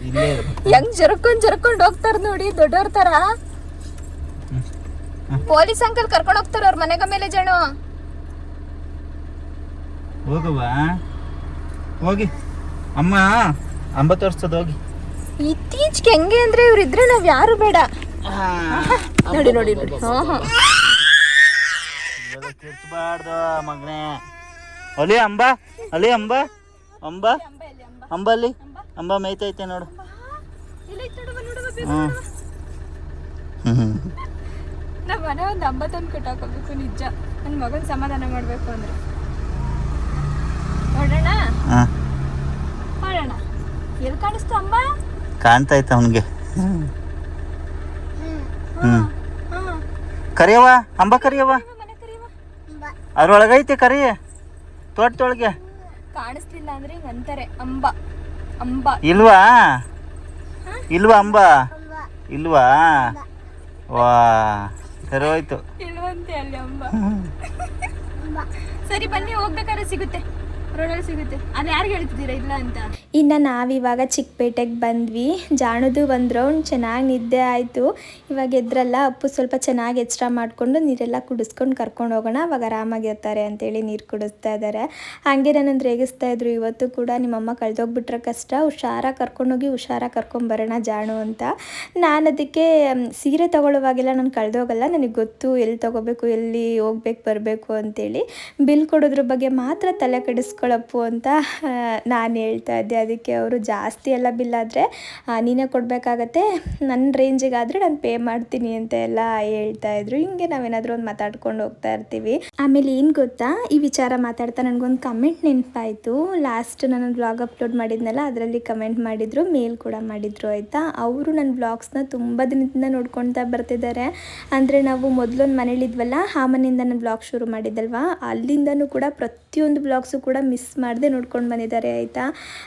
ಇಲ್ಲೇ ಹೆಂಗ್ ಜರ್ಕೊಂಡ್ ಹೋಗ್ತಾರ ನೋಡಿ, ದೊಡ್ಡವ್ರ ತರ. ಪೊಲೀಸ್ ಅಂಕಲ್ ಕರ್ಕೊಂಡು ಹೋಗ್ತಾರ ಅವ್ರ ಮನೆಗ ಮೇಲೆ. ಜಾಣೋ ಹೋಗವ, ಹೋಗಿ ಅಮ್ಮ ಅಂಬ ತೋರಿಸ್ತದ ಹೋಗಿ. ಇತ್ತೀಚೆಗೆ ಹೆಂಗೆ ಅಂದ್ರೆ ಇವ್ರು ಇದ್ರೆ ನಾವ್ ಯಾರು ಬೇಡ. ನೋಡಿ ನೋಡಿ ನೋಡಿ. ಕಿರ್ಚಬಾರ್ದು ಮಗನೇ. ಅಲ್ಲಿ ಅಂಬ, ಅಲ್ಲಿ ಅಂಬ, ಅಂಬ ಅಂಬಲ್ಲಿ ಅಂಬ ಮೇಯ್ತೈತೆ ನೋಡು. ನಮ್ಮ ಮನೆ ಒಂದು ಅಂಬ ತಂದು ಕಟ್ಟಾಕೋಬೇಕು ನಿಜ, ನನ್ನ ಮಗನ ಸಮಾಧಾನ ಮಾಡ್ಬೇಕು ಅಂದ್ರೆ. ಹೊರಡೋಣ ಹೊರಡೋಣ. ಎಲ್ಲಿ ಕಾಣಿಸ್ತು ಅಂಬ? ಕಾಣ್ತೈತೆ ಅವನಿಗೆ. ಕರಿಯವ ಅಂಬ, ಕರಿಯವ, ಅದ್ರೊಳಗೈತೆ ಕರಿ, ತೋಟದೊಳಗೆ ಕಾಣಿಸ್ಲಿಲ್ಲ ಅಂದ್ರೆ ಹಿಂಗ ಅಂತಾರೆ ಅಂಬ ಅಂಬ. ಇಲ್ವಾ? ಇಲ್ವಾ ಅಂಬ? ಇಲ್ವಾ? ವಾ ಸರಿ ಹೋಯ್ತು. ಇಲ್ವಂತೆ ಅಲ್ಲಿ ಅಂಬ. ಸರಿ ಬನ್ನಿ, ಹೋಗ್ಬೇಕಾದ್ರೆ ಸಿಗುತ್ತೆ, ರೋಡಲ್ಲಿ ಸಿಗುತ್ತೆ. ಅದು ಯಾರಿಗೆ ಹೇಳ್ತಿದ್ದೀರಾ ಇಲ್ಲ ಅಂತ? ಇನ್ನು ನಾವಿವಾಗ ಚಿಕ್ಕಪೇಟೆಗೆ ಬಂದ್ವಿ. ಜಾಣದು ಒಂದು ರೌಂಡ್ ಚೆನ್ನಾಗಿ ನಿದ್ದೆ ಆಯಿತು. ಇವಾಗ ಎದ್ರಲ್ಲ, ಅಪ್ಪು ಸ್ವಲ್ಪ ಚೆನ್ನಾಗಿ ಎಚ್ಚರ ಮಾಡಿಕೊಂಡು ನೀರೆಲ್ಲ ಕುಡಿಸ್ಕೊಂಡು ಕರ್ಕೊಂಡು ಹೋಗೋಣ, ಅವಾಗ ಆರಾಮಾಗಿರ್ತಾರೆ ಅಂತೇಳಿ ನೀರು ಕುಡಿಸ್ತಾ ಇದ್ದಾರೆ. ಹಾಗೆ ನನ್ನನ್ನು ರೇಗಿಸ್ತಾ ಇದ್ರು ಇವತ್ತು ಕೂಡ, ನಿಮ್ಮಮ್ಮ ಕಳೆದೋಗ್ಬಿಟ್ರೆ ಕಷ್ಟ, ಹುಷಾರಾಗಿ ಕರ್ಕೊಂಡೋಗಿ ಹುಷಾರಾಗಿ ಕರ್ಕೊಂಬರೋಣ ಜಾಣು ಅಂತ. ನಾನು ಅದಕ್ಕೆ ಸೀರೆ ತೊಗೊಳ್ಳುವಾಗೆಲ್ಲ ನಾನು ಕಳೆದೋಗಲ್ಲ, ನನಗೆ ಗೊತ್ತು ಎಲ್ಲಿ ತೊಗೋಬೇಕು, ಎಲ್ಲಿ ಹೋಗ್ಬೇಕು ಬರಬೇಕು ಅಂತೇಳಿ. ಬಿಲ್ ಕೊಡೋದ್ರ ಬಗ್ಗೆ ಮಾತ್ರ ತಲೆ ಕೆಡಿಸ್ಕೊಳ್ಳಪ್ಪು ಅಂತ ನಾನು ಹೇಳ್ತಾ ಇದ್ದೆ. ಅದಕ್ಕೆ ಅವರು ಜಾಸ್ತಿ ಎಲ್ಲ ಬಿಲ್ ಆದರೆ ನೀನೇ ಕೊಡಬೇಕಾಗತ್ತೆ, ನನ್ನ ರೇಂಜಿಗಾದರೆ ನಾನು ಪೇ ಮಾಡ್ತೀನಿ ಅಂತ ಎಲ್ಲ ಹೇಳ್ತಾಯಿದ್ರು. ಹಿಂಗೆ ನಾವೇನಾದರೂ ಒಂದು ಮಾತಾಡ್ಕೊಂಡು ಹೋಗ್ತಾ ಇರ್ತೀವಿ. ಆಮೇಲೆ ಏನು ಗೊತ್ತಾ, ಈ ವಿಚಾರ ಮಾತಾಡ್ತಾ ನನಗೊಂದು ಕಮೆಂಟ್ ನೆನಪಾಯಿತು. ಲಾಸ್ಟ್ ನಾನು ಬ್ಲಾಗ್ ಅಪ್ಲೋಡ್ ಮಾಡಿದ್ನಲ್ಲ, ಅದರಲ್ಲಿ ಕಮೆಂಟ್ ಮಾಡಿದರು, ಮೇಲ್ ಕೂಡ ಮಾಡಿದರು ಆಯಿತಾ. ಅವರು ನನ್ನ ಬ್ಲಾಗ್ಸ್ನ ತುಂಬ ದಿನದಿಂದ ನೋಡ್ಕೊಳ್ತಾ ಬರ್ತಿದ್ದಾರೆ. ಅಂದರೆ ನಾವು ಮೊದಲೊಂದು ಮನೇಲಿದ್ವಲ್ಲ, ಆ ಮನೆಯಿಂದ ನಾನು ಬ್ಲಾಗ್ ಶುರು ಮಾಡಿದ್ದಲ್ವ, ಅಲ್ಲಿಂದನೂ ಕೂಡ ಪ್ರತಿಯೊಂದು ಬ್ಲಾಗ್ಸು ಕೂಡ ಮಿಸ್ ಮಾಡದೆ ನೋಡ್ಕೊಂಡು ಬಂದಿದ್ದಾರೆ ಆಯಿತಾ.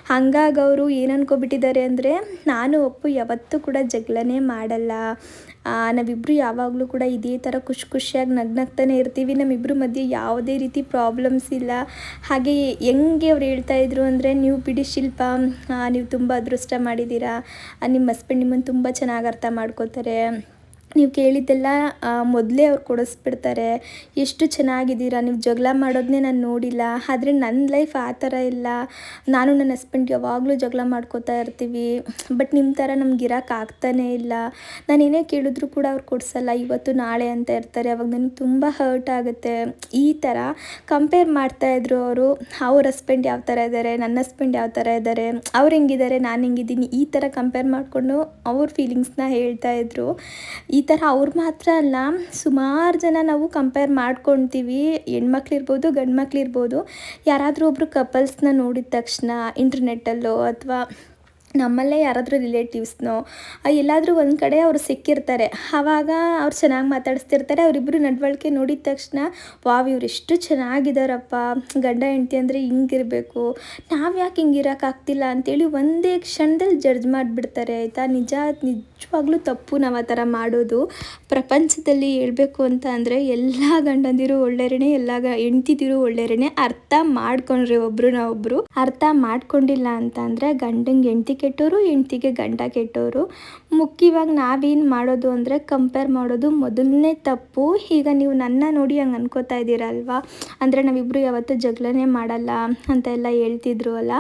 ಹಾಗಾಗಿ ಅವರು ಏನು ಅನ್ಕೊಬಿಟ್ಟಿದ್ದಾರೆ ಅಂದರೆ, ನಾನು ಅಪ್ಪು ಯಾವತ್ತೂ ಕೂಡ ಜಗಳನೇ ಮಾಡಲ್ಲ, ನಾವಿಬ್ಬರು ಯಾವಾಗಲೂ ಕೂಡ ಇದೇ ಥರ ಖುಷಿಯಾಗಿ ನಗ್ನಗ್ತಾನೆ ಇರ್ತೀವಿ, ನಮ್ಮಿಬ್ಬರ ಮಧ್ಯೆ ಯಾವುದೇ ರೀತಿ ಪ್ರಾಬ್ಲಮ್ಸ್ ಇಲ್ಲ. ಹಾಗೆ ಹೆಂಗೆ ಅವ್ರು ಹೇಳ್ತಾಯಿದ್ರು ಅಂದರೆ, ನೀವು ಬಿಡಿ ಶಿಲ್ಪ, ನೀವು ತುಂಬ ಅದೃಷ್ಟ ಮಾಡಿದ್ದೀರಾ, ನಿಮ್ಮ ಹಸ್ಬೆಂಡ್ ನಿಮ್ಮನ್ನು ತುಂಬ ಚೆನ್ನಾಗಿ ಅರ್ಥ ಮಾಡ್ಕೋತಾರೆ, ನೀವು ಕೇಳಿದ್ದೆಲ್ಲ ಮೊದಲೇ ಅವ್ರು ಕೊಡಿಸ್ಬಿಡ್ತಾರೆ, ಎಷ್ಟು ಚೆನ್ನಾಗಿದ್ದೀರಾ, ನೀವು ಜಗಳ ಮಾಡೋದನ್ನೇ ನಾನು ನೋಡಿಲ್ಲ. ಆದರೆ ನನ್ನ ಲೈಫ್ ಆ ಥರ ಇಲ್ಲ, ನಾನು ನನ್ನ ಹಸ್ಬೆಂಡ್ ಯಾವಾಗಲೂ ಜಗಳ ಮಾಡ್ಕೋತಾ ಇರ್ತೀವಿ, ಬಟ್ ನಿಮ್ಮ ಥರ ನಮ್ಗೆ ಇರೋಕ್ಕಾಗ್ತಾನೇ ಇಲ್ಲ. ನಾನು ಏನೇ ಕೇಳಿದ್ರು ಕೂಡ ಅವ್ರು ಕೊಡಿಸಲ್ಲ, ಇವತ್ತು ನಾಳೆ ಅಂತ ಇರ್ತಾರೆ. ಅವಾಗ ನನಗೆ ತುಂಬ ಹರ್ಟ್ ಆಗುತ್ತೆ. ಈ ಥರ ಕಂಪೇರ್ ಮಾಡ್ತಾಯಿದ್ರು ಅವರು. ಅವ್ರ ಹಸ್ಬೆಂಡ್ ಯಾವ ಥರ ಇದ್ದಾರೆ, ನನ್ನ ಹಸ್ಬೆಂಡ್ ಯಾವ ಥರ ಇದ್ದಾರೆ, ಅವ್ರು ಹೆಂಗಿದ್ದಾರೆ, ನಾನು ಹೆಂಗಿದ್ದೀನಿ, ಈ ಥರ ಕಂಪೇರ್ ಮಾಡಿಕೊಂಡು ಅವ್ರ ಫೀಲಿಂಗ್ಸ್ನ ಹೇಳ್ತಾಯಿದ್ರು. ಈ ಥರ ಅವ್ರು ಮಾತ್ರ ಅಲ್ಲ, ಸುಮಾರು ಜನ ನಾವು ಕಂಪೇರ್ ಮಾಡ್ಕೊಳ್ತೀವಿ. ಹೆಣ್ಮಕ್ಳಿರ್ಬೋದು, ಗಂಡು ಮಕ್ಳಿರ್ಬೋದು. ಯಾರಾದರೂ ಒಬ್ಬರು ಕಪಲ್ಸ್ನ ನೋಡಿದ ತಕ್ಷಣ ಇಂಟರ್ನೆಟ್ಟಲ್ಲೋ ಅಥವಾ ನಮ್ಮಲ್ಲೇ ಯಾರಾದರೂ ರಿಲೇಟಿವ್ಸ್ನೋ ಎಲ್ಲಾದರೂ ಒಂದು ಕಡೆ ಅವರು ಸಿಕ್ಕಿರ್ತಾರೆ, ಆವಾಗ ಅವ್ರು ಚೆನ್ನಾಗಿ ಮಾತಾಡಿಸ್ತಿರ್ತಾರೆ. ಅವರಿಬ್ಬರು ನಡವಳಿಕೆ ನೋಡಿದ ತಕ್ಷಣ ವಾವ್ ಇವ್ರು ಎಷ್ಟು ಚೆನ್ನಾಗಿದ್ದಾರಪ್ಪ, ಗಂಡ ಹೆಂಡತಿ ಅಂದರೆ ಹಿಂಗಿರಬೇಕು, ನಾವು ಯಾಕೆ ಹಿಂಗಿರೋಕ್ಕಾಗ್ತಿಲ್ಲ ಅಂತೇಳಿ ಒಂದೇ ಕ್ಷಣದಲ್ಲಿ ಜಡ್ಜ್ ಮಾಡಿಬಿಡ್ತಾರೆ ಆಯಿತಾ. ನಿಜವಾಗ್ಲೂ ತಪ್ಪು ನಾವು ಆ ಥರ ಮಾಡೋದು. ಪ್ರಪಂಚದಲ್ಲಿ ಹೇಳ್ಬೇಕು ಅಂತ ಅಂದರೆ ಎಲ್ಲ ಗಂಡಂದಿರು ಒಳ್ಳೆಯರೇ, ಎಲ್ಲ ಹೆಂಡ್ತಿದಿರು ಒಳ್ಳೆಯರೇ. ಅರ್ಥ ಮಾಡ್ಕೊಂಡ್ರೆ ಒಬ್ರು ಅರ್ಥ ಮಾಡ್ಕೊಂಡಿಲ್ಲ ಅಂತ ಅಂದರೆ ಗಂಡಂಗೆ ಹೆಂಡ್ತಿ ಕೆಟ್ಟೋರು, ಹೆಂಡ್ತಿಗೆ ಗಂಡ ಕೆಟ್ಟೋರು. ಮುಖ್ಯವಾಗಿ ನಾವೇನು ಮಾಡೋದು ಅಂದರೆ ಕಂಪೇರ್ ಮಾಡೋದು ಮೊದಲನೇ ತಪ್ಪು. ಈಗ ನೀವು ನನ್ನ ನೋಡಿ ಹಂಗೆ ಅನ್ಕೋತಾ ಇದ್ದೀರಲ್ವಾ, ಅಂದರೆ ನಾವಿಬ್ಬರು ಯಾವತ್ತೂ ಜಗಳನೇ ಮಾಡಲ್ಲ ಅಂತ ಎಲ್ಲ ಹೇಳ್ತಿದ್ರು ಅಲ್ಲ.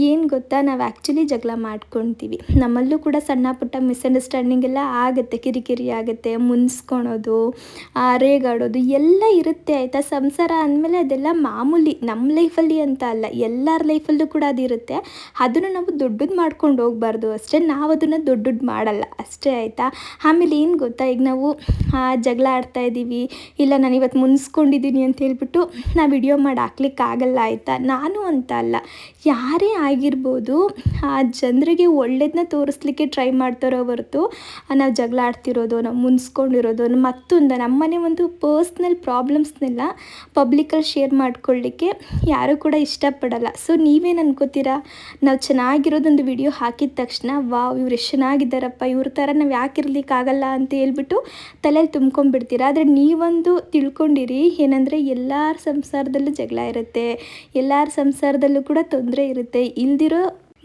ಏನು ಗೊತ್ತಾ, ನಾವು ಆ್ಯಕ್ಚುಲಿ ಜಗಳ ಮಾಡ್ಕೊತೀವಿ. ನಮ್ಮಲ್ಲೂ ಕೂಡ ಸಣ್ಣ ಪುಟ್ಟ ಮಿಸ್ಅಂಡರ್ಸ್ಟ್ಯಾಂಡಿಂಗ್ ಎಲ್ಲ ಆಗುತ್ತೆ, ಕಿರಿಕಿರಿ ಆಗುತ್ತೆ, ಮುನ್ಸ್ಕೊಳೋದು, ರೇಗಾಡೋದು ಎಲ್ಲ ಇರುತ್ತೆ ಆಯಿತಾ. ಸಂಸಾರ ಅಂದಮೇಲೆ ಅದೆಲ್ಲ ಮಾಮೂಲಿ, ನಮ್ಮ ಲೈಫಲ್ಲಿ ಅಂತ ಅಲ್ಲ, ಎಲ್ಲರ ಲೈಫಲ್ಲೂ ಕೂಡ ಅದಿರುತ್ತೆ. ಅದನ್ನು ನಾವು ದೊಡ್ಡದು ಮಾಡ್ಕೊಂಡು ಹೋಗ್ಬಾರ್ದು ಅಷ್ಟೇ, ನಾವು ಅದನ್ನು ದೊಡ್ಡದು ಮಾಡಲ್ಲ ಅಷ್ಟೇ ಆಯಿತಾ. ಆಮೇಲೆ ಏನು ಗೊತ್ತಾ, ಈಗ ನಾವು ಜಗಳ ಆಡ್ತಾ ಇದ್ದೀವಿ, ಇಲ್ಲ ನಾನು ಇವತ್ತು ಮುನ್ಸ್ಕೊಂಡಿದ್ದೀನಿ ಅಂತ ಹೇಳ್ಬಿಟ್ಟು ನಾವು ವಿಡಿಯೋ ಮಾಡಿ ಹಾಕ್ಲಿಕ್ಕಾಗಲ್ಲ ಆಯಿತಾ. ನಾನು ಅಂತ ಅಲ್ಲ, ಯಾರೇ ಆಗಿರ್ಬೋದು, ಆ ಜನರಿಗೆ ಒಳ್ಳೇದನ್ನ ತೋರಿಸ್ಲಿಕ್ಕೆ ಟ್ರೈ ಮಾಡ್ತಾರೋ ಹೊರತು ನಾವು ಜಗಳ ಆಡ್ತಿರೋದು, ನಾವು ಮುನ್ಸ್ಕೊಂಡಿರೋದು, ಮತ್ತೊಂದು ನಮ್ಮನೆ ಒಂದು ಪರ್ಸ್ನಲ್ ಪ್ರಾಬ್ಲಮ್ಸ್ನೆಲ್ಲ ಪಬ್ಲಿಕಲ್ಲಿ ಶೇರ್ ಮಾಡ್ಕೊಳ್ಳಿಕ್ಕೆ ಯಾರೂ ಕೂಡ ಇಷ್ಟಪಡಲ್ಲ. ಸೊ ನೀವೇನು ಅನ್ಕೋತೀರಾ, ನಾವು ಚೆನ್ನಾಗಿರೋದೊಂದು ವಿಡಿಯೋ ಹಾಕಿದ ತಕ್ಷಣ ವಾವ್ ಇವ್ರು ಎಷ್ಟು ಚೆನ್ನಾಗಿದ್ದಾರಪ್ಪ, ಇವ್ರ ಥರ ನಾವು ಯಾಕೆ ಇರಲಿಕ್ಕಾಗಲ್ಲ ಅಂತ ಹೇಳ್ಬಿಟ್ಟು ತಲೆಯಲ್ಲಿ ತುಂಬ್ಕೊಂಡ್ಬಿಡ್ತೀರಾ. ಆದರೆ ನೀವೊಂದು ತಿಳ್ಕೊಂಡಿರಿ, ಏನಂದರೆ ಎಲ್ಲರ ಸಂಸಾರದಲ್ಲೂ ಜಗಳ ಇರುತ್ತೆ, ಎಲ್ಲರ ಸಂಸಾರದಲ್ಲೂ ಕೂಡ ತೊಂದರೆ ಇರುತ್ತೆ.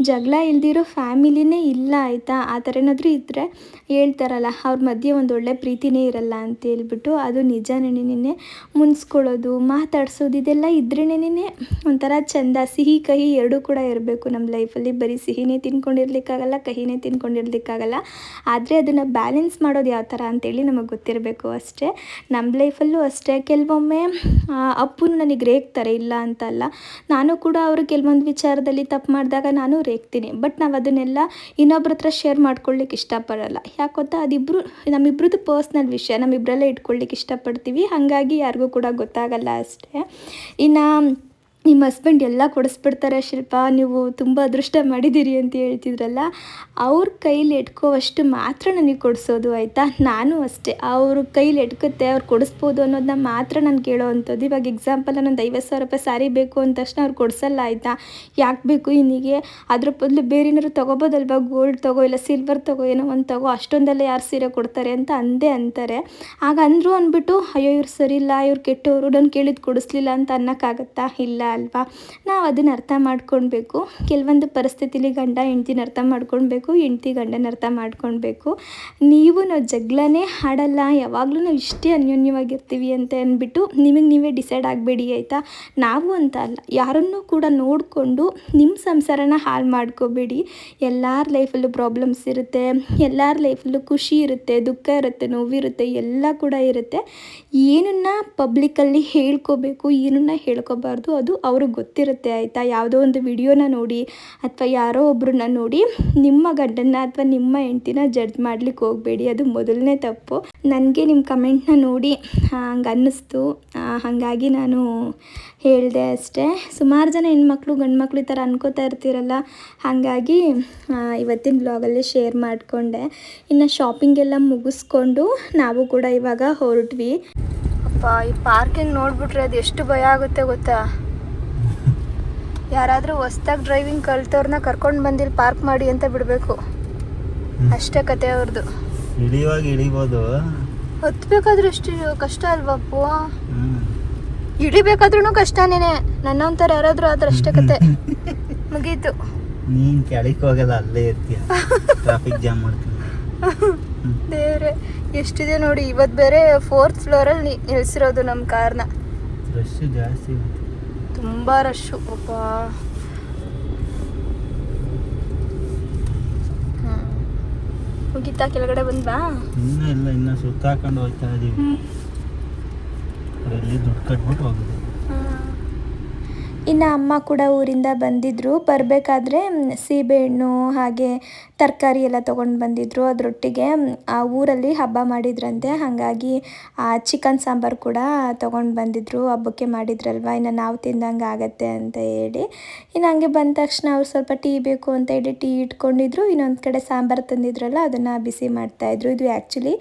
ಜಗಳ ಇಲ್ದಿರೋ ಫ್ಯಾಮಿಲಿನೇ ಇಲ್ಲ ಆಯಿತಾ. ಆ ಥರ ಏನಾದರೂ ಇದ್ದರೆ ಹೇಳ್ತಾರಲ್ಲ, ಅವ್ರ ಮಧ್ಯೆ ಒಂದು ಒಳ್ಳೆ ಪ್ರೀತಿನೇ ಇರಲ್ಲ ಅಂತ ಹೇಳ್ಬಿಟ್ಟು, ಅದು ನಿಜನೇ. ಮುನ್ಸ್ಕೊಳ್ಳೋದು, ಮಾತಾಡ್ಸೋದು ಇದೆಲ್ಲ ಇದ್ರೇನೇ ಒಂಥರ ಚೆಂದ. ಸಿಹಿ ಕಹಿ ಎರಡೂ ಕೂಡ ಇರಬೇಕು ನಮ್ಮ ಲೈಫಲ್ಲಿ. ಬರೀ ಸಿಹಿನೇ ತಿನ್ಕೊಂಡಿರ್ಲಿಕ್ಕಾಗಲ್ಲ, ಕಹಿನೇ ತಿನ್ಕೊಂಡಿರ್ಲಿಕ್ಕಾಗಲ್ಲ. ಆದರೆ ಅದನ್ನು ಬ್ಯಾಲೆನ್ಸ್ ಮಾಡೋದು ಯಾವ ಥರ ಅಂತೇಳಿ ನಮಗೆ ಗೊತ್ತಿರಬೇಕು ಅಷ್ಟೇ. ನಮ್ಮ ಲೈಫಲ್ಲೂ ಅಷ್ಟೇ, ಕೆಲವೊಮ್ಮೆ ಅಪ್ಪನ ನನಗೆ ರೇಗ್ತಾರೆ, ಇಲ್ಲ ಅಂತಲ್ಲ. ನಾನು ಕೂಡ ಅವರು ಕೆಲವೊಂದು ವಿಚಾರದಲ್ಲಿ ತಪ್ಪು ಮಾಡಿದಾಗ ನಾನು ರೇಗ್ತೀನಿ. ಬಟ್ ನಾವು ಅದನ್ನೆಲ್ಲ ಇನ್ನೊಬ್ರ ಹತ್ರ ಶೇರ್ ಮಾಡ್ಕೊಳ್ಳಿಕ್ಕೆ ಇಷ್ಟಪಡಲ್ಲ. ಯಾಕೆ ಗೊತ್ತಾ, ನಮ್ಮಿಬ್ರದ್ದು ಪರ್ಸ್ನಲ್ ವಿಷಯ, ನಮ್ಮಿಬ್ಬರಲ್ಲೇ ಇಟ್ಕೊಳ್ಳಿಕ್ಕೆ ಇಷ್ಟಪಡ್ತೀವಿ. ಹಾಗಾಗಿ ಯಾರಿಗೂ ಕೂಡ ಗೊತ್ತಾಗಲ್ಲ ಅಷ್ಟೇ. ಇನ್ನು ನಿಮ್ಮ ಹಸ್ಬೆಂಡ್ ಎಲ್ಲ ಕೊಡಿಸ್ಬಿಡ್ತಾರೆ ಶಿಲ್ಪ, ನೀವು ತುಂಬ ಅದೃಷ್ಟ ಮಾಡಿದ್ದೀರಿ ಅಂತ ಹೇಳ್ತಿದ್ರಲ್ಲ, ಅವ್ರ ಕೈಲಿ ಎಟ್ಕೋವಷ್ಟು ಮಾತ್ರ ನನಗೆ ಕೊಡಿಸೋದು ಆಯಿತಾ. ನಾನು ಅಷ್ಟೇ, ಅವ್ರ ಕೈಲಿ ಎಟ್ಕುತ್ತೆ, ಅವ್ರು ಕೊಡಿಸ್ಬೋದು ಅನ್ನೋದನ್ನ ಮಾತ್ರ ನಾನು ಕೇಳೋ ಅಂಥದ್ದು. ಇವಾಗ ಎಕ್ಸಾಂಪಲ್, ನಾನೊಂದು 50,000 ರೂಪಾಯಿ ಸ್ಯಾರಿ ಬೇಕು ಅಂದ ತಕ್ಷಣ ಅವ್ರು ಕೊಡಿಸಲ್ಲ ಆಯಿತಾ. ಯಾಕೆ ಬೇಕು ಇನ್ನಿಗೆ, ಅದ್ರ ಬದಲು ಬೇರೆ ಏನಾದ್ರು ತೊಗೋಬೋದಲ್ವ, ಗೋಲ್ಡ್ ತೊಗೋ, ಇಲ್ಲ ಸಿಲ್ವರ್ ತೊಗೋ, ಏನೋ ಒಂದು ತೊಗೋ, ಅಷ್ಟೊಂದೆಲ್ಲ ಯಾರು ಸೀರೆ ಕೊಡ್ತಾರೆ ಅಂತ ಅಂತಾರೆ. ಆಗ ಅಂದರು ಅಂದ್ಬಿಟ್ಟು ಅಯ್ಯೋ ಇವ್ರು ಸರಿ ಇಲ್ಲ, ಇವ್ರು ಕೆಟ್ಟವರು, ನಾನು ಕೇಳಿದ್ದು ಕೊಡಿಸ್ಲಿಲ್ಲ ಅಂತ ಅನ್ನೋಕ್ಕಾಗತ್ತಾ, ಇಲ್ಲ ಅಲ್ವಾ. ನಾವು ಅದನ್ನು ಅರ್ಥ ಮಾಡ್ಕೊಳ್ಬೇಕು. ಕೆಲವೊಂದು ಪರಿಸ್ಥಿತಿಲಿ ಗಂಡ ಹೆಂಡ್ತಿನ ಅರ್ಥ ಮಾಡ್ಕೊಳ್ಬೇಕು, ಹೆಂಡ್ತಿ ಗಂಡನ ಅರ್ಥ ಮಾಡ್ಕೊಳ್ಬೇಕು. ನಾವು ಜಗಳನೇ ಆಡಲ್ಲ, ಯಾವಾಗಲೂ ನಾವು ಇಷ್ಟೇ ಅನ್ಯೋನ್ಯವಾಗಿರ್ತೀವಿ ಅಂತ ಅಂದ್ಬಿಟ್ಟು ನಿಮಗೆ ನೀವೇ ಡಿಸೈಡ್ ಆಗಬೇಡಿ ಆಯಿತಾ. ನಾವು ಅಂತ ಅಲ್ಲ, ಯಾರನ್ನೂ ಕೂಡ ನೋಡಿಕೊಂಡು ನಿಮ್ಮ ಸಂಸಾರನ ಹಾಳು ಮಾಡ್ಕೋಬೇಡಿ. ಎಲ್ಲರ ಲೈಫಲ್ಲೂ ಪ್ರಾಬ್ಲಮ್ಸ್ ಇರುತ್ತೆ, ಎಲ್ಲರ ಲೈಫಲ್ಲೂ ಖುಷಿ ಇರುತ್ತೆ, ದುಃಖ ಇರುತ್ತೆ, ನೋವಿರುತ್ತೆ, ಎಲ್ಲ ಕೂಡ ಇರುತ್ತೆ. ಏನನ್ನು ಪಬ್ಲಿಕಲ್ಲಿ ಹೇಳ್ಕೋಬೇಕು, ಏನನ್ನು ಹೇಳ್ಕೋಬಾರ್ದು, ಅದು ಅವ್ರಿಗೆ ಗೊತ್ತಿರುತ್ತೆ ಆಯಿತಾ. ಯಾವುದೋ ಒಂದು ವಿಡಿಯೋನ ನೋಡಿ ಅಥವಾ ಯಾರೋ ಒಬ್ಬರನ್ನ ನೋಡಿ ನಿಮ್ಮ ಗಂಡನ್ನ ಅಥವಾ ನಿಮ್ಮ ಹೆಂಡ್ತಿನ ಜಡ್ಜ್ ಮಾಡ್ಲಿಕ್ಕೆ ಹೋಗಬೇಡಿ, ಅದು ಮೊದಲನೇ ತಪ್ಪು. ನನಗೆ ನಿಮ್ಮ ಕಮೆಂಟ್ನ ನೋಡಿ ಹಂಗೆ ಅನ್ನಿಸ್ತು, ಹಾಗಾಗಿ ನಾನು ಹೇಳಿದೆ ಅಷ್ಟೇ. ಸುಮಾರು ಜನ ಹೆಣ್ಮಕ್ಳು ಗಂಡು ಮಕ್ಕಳು ಈ ಥರ ಅನ್ಕೋತಾ ಇರ್ತೀರಲ್ಲ, ಹಾಗಾಗಿ ಇವತ್ತಿನ ಬ್ಲಾಗಲ್ಲೇ ಶೇರ್ ಮಾಡಿಕೊಂಡೆ. ಇನ್ನು ಶಾಪಿಂಗ್ ಎಲ್ಲ ಮುಗಿಸ್ಕೊಂಡು ನಾವು ಕೂಡ ಇವಾಗ ಹೊರಟ್ವಿ. ಅಪ್ಪ, ಈ ಪಾರ್ಕಿಂಗ್ ನೋಡ್ಬಿಟ್ರೆ ಅದು ಎಷ್ಟು ಭಯ ಆಗುತ್ತೆ ಗೊತ್ತಾ. ಯಾರಾದರೂ ಹೊಸ್ದಾಗಿ ಡ್ರೈವಿಂಗ್ ಕಲ್ತವ್ರನ್ನ ಕರ್ಕೊಂಡು ಬಂದಿಲ್ಲಿ ಪಾರ್ಕ್ ಮಾಡಿ ಅಂತ ಬಿಡಬೇಕು, ಅಷ್ಟೇ ಕತೆ ಅವ್ರದ್ದು. ಇಳಿಬೋದು, ಹತ್ಬೇಕಾದ್ರೂ ಎಷ್ಟು ಕಷ್ಟ ಅಲ್ವಪ್ಪು, ಇಳಿಬೇಕಾದ್ರೂ ಕಷ್ಟನೇ. ನನ್ನೊಂಥರ ಯಾರಾದರೂ ಆದ್ರೆ ಅಷ್ಟೇ ಕತೆ, ಮುಗೀತು. ನೀನು ಕೆಳಕ್ಕೆ ಹೋಗಲ್ಲ, ಅಲ್ಲೇ ಇರ್ತೀಯ, ಟ್ರಾಫಿಕ್ ಜಾಮ್ ಮಾಡ್ತೀನಿ. ದೇವ್ರೆ, ಎಷ್ಟಿದೆ ನೋಡಿ. ಇವತ್ತು ಬೇರೆ 4th ಫ್ಲೋರಲ್ಲಿ ನಿಲ್ಸಿರೋದು ನಮ್ಮ ಕಾರ್ನ. ರಶ್ ಜಾಸ್ತಿ, ತುಂಬ ರಶ್ಶು ಅಪ್ಪ. ಮುಗೀತಾ, ಕೆಳಗಡೆ ಬಂದ್ವಾ? ಇನ್ನೂ ಇಲ್ಲ, ಇನ್ನೂ ಸುತ್ತಾಕೊಂಡು ಹೋಗ್ತಾ ಇದೀವಿ. ಅಲ್ಲಿ ದುಡ್ಡು ಕಟ್ಬಿಟ್ಟು ಹೋಗಿದೆ. ಇನ್ನು ಅಮ್ಮ ಕೂಡ ಊರಿಂದ ಬಂದಿದ್ದರು. ಬರಬೇಕಾದ್ರೆ ಸೀಬೆಹಣ್ಣು ಹಾಗೆ ತರಕಾರಿ ಎಲ್ಲ ತೊಗೊಂಡು ಬಂದಿದ್ದರು. ಅದರೊಟ್ಟಿಗೆ ಆ ಊರಲ್ಲಿ ಹಬ್ಬ ಮಾಡಿದ್ರಂತೆ, ಹಾಗಾಗಿ ಚಿಕನ್ ಸಾಂಬಾರು ಕೂಡ ತೊಗೊಂಡು ಬಂದಿದ್ದರು. ಹಬ್ಬಕ್ಕೆ ಮಾಡಿದ್ರಲ್ವ, ಇನ್ನು ನಾವು ತಿಂದಂಗೆ ಆಗತ್ತೆ ಅಂತ ಹೇಳಿ. ಇನ್ನು ಹಂಗೆ ಬಂದ ತಕ್ಷಣ ಅವ್ರು ಸ್ವಲ್ಪ ಟೀ ಬೇಕು ಅಂತ ಹೇಳಿ ಟೀ ಇಟ್ಕೊಂಡಿದ್ರು. ಇನ್ನೊಂದು ಕಡೆ ಸಾಂಬಾರು ತಂದಿದ್ರಲ್ಲ, ಅದನ್ನು ಬಿಸಿ ಮಾಡ್ತಾಯಿದ್ರು. ಇದು ಆ್ಯಕ್ಚುಲಿ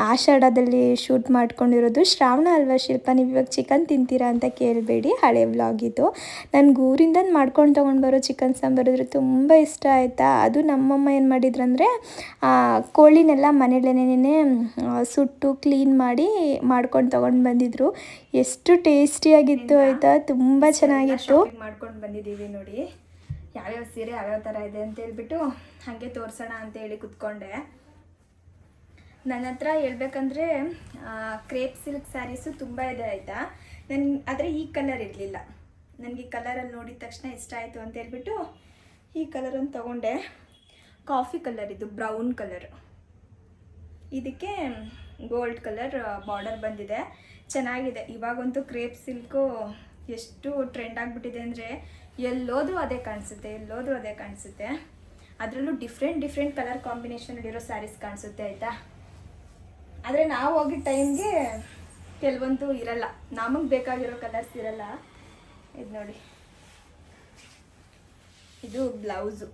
ಆಷಾಢದಲ್ಲಿ ಶೂಟ್ ಮಾಡ್ಕೊಂಡಿರೋದು. ಶ್ರಾವಣ ಅಲ್ವಾ ಶಿಲ್ಪ, ನೀವು ಇವಾಗ ಚಿಕನ್ ತಿಂತೀರಾ ಅಂತ ಕೇಳಬೇಡಿ, ಹಳೆ ವ್ಲಾಗ್ ಇದು. ನನಗೆ ಊರಿಂದ ಮಾಡ್ಕೊಂಡು ತೊಗೊಂಡು ಬರೋ ಚಿಕನ್ ಸಾಂಬಾರು ಇದ್ರೆ ತುಂಬ ಇಷ್ಟ ಆಯಿತಾ. ಅದು ನಮ್ಮಮ್ಮ ಏನು ಮಾಡಿದ್ರಂದರೆ ಕೋಳಿನೆಲ್ಲ ಮನೇಲೇನೇ ಸುಟ್ಟು ಕ್ಲೀನ್ ಮಾಡಿ ಮಾಡ್ಕೊಂಡು ತೊಗೊಂಡು ಬಂದಿದ್ರು. ಎಷ್ಟು ಟೇಸ್ಟಿಯಾಗಿತ್ತು ಆಯಿತಾ, ತುಂಬ ಚೆನ್ನಾಗಿತ್ತು. ಮಾಡ್ಕೊಂಡು ಬಂದಿದ್ದೀವಿ ನೋಡಿ, ಯಾವ್ಯಾವ ಸೀರೆ ಯಾವ್ಯಾವ ಥರ ಇದೆ ಅಂತ ಹೇಳ್ಬಿಟ್ಟು ಹಾಗೆ ತೋರಿಸೋಣ ಅಂತ ಹೇಳಿ ಕುತ್ಕೊಂಡೆ. ನನ್ನ ಹತ್ರ ಹೇಳ್ಬೇಕಂದ್ರೆ ಕ್ರೇಪ್ ಸಿಲ್ಕ್ ಸ್ಯಾರೀಸು ತುಂಬ ಇದೆ ಆಯಿತಾ. ಆದರೆ ಈ ಕಲರ್ ಇರಲಿಲ್ಲ ನನಗೆ. ಕಲರಲ್ಲಿ ನೋಡಿದ ತಕ್ಷಣ ಇಷ್ಟ ಆಯಿತು ಅಂತ ಹೇಳ್ಬಿಟ್ಟು ಈ ಕಲರನ್ನು ತೊಗೊಂಡೆ. ಕಾಫಿ ಕಲರ್, ಇದು ಬ್ರೌನ್ ಕಲರ್, ಇದಕ್ಕೆ ಗೋಲ್ಡ್ ಕಲರ್ ಬಾರ್ಡರ್ ಬಂದಿದೆ, ಚೆನ್ನಾಗಿದೆ. ಇವಾಗಂತೂ ಕ್ರೇಪ್ ಸಿಲ್ಕು ಎಷ್ಟು ಟ್ರೆಂಡ್ ಆಗಿಬಿಟ್ಟಿದೆ ಅಂದರೆ ಎಲ್ಲೋದ್ರೂ ಅದೇ ಕಾಣಿಸುತ್ತೆ. ಅದರಲ್ಲೂ ಡಿಫ್ರೆಂಟ್ ಕಲರ್ ಕಾಂಬಿನೇಷನಲ್ಲಿರೋ ಸ್ಯಾರೀಸ್ ಕಾಣಿಸುತ್ತೆ ಆಯಿತಾ. ಆದರೆ ನಾವು ಹೋಗಿದ್ದ ಟೈಮ್ಗೆ ಕೆಲವೊಂದು ಇರಲ್ಲ, ನಮಗೆ ಬೇಕಾಗಿರೋ ಕಲರ್ಸ್ ಇರಲ್ಲ. ಇದು ನೋಡಿ, ಇದು ಬ್ಲೌಸು.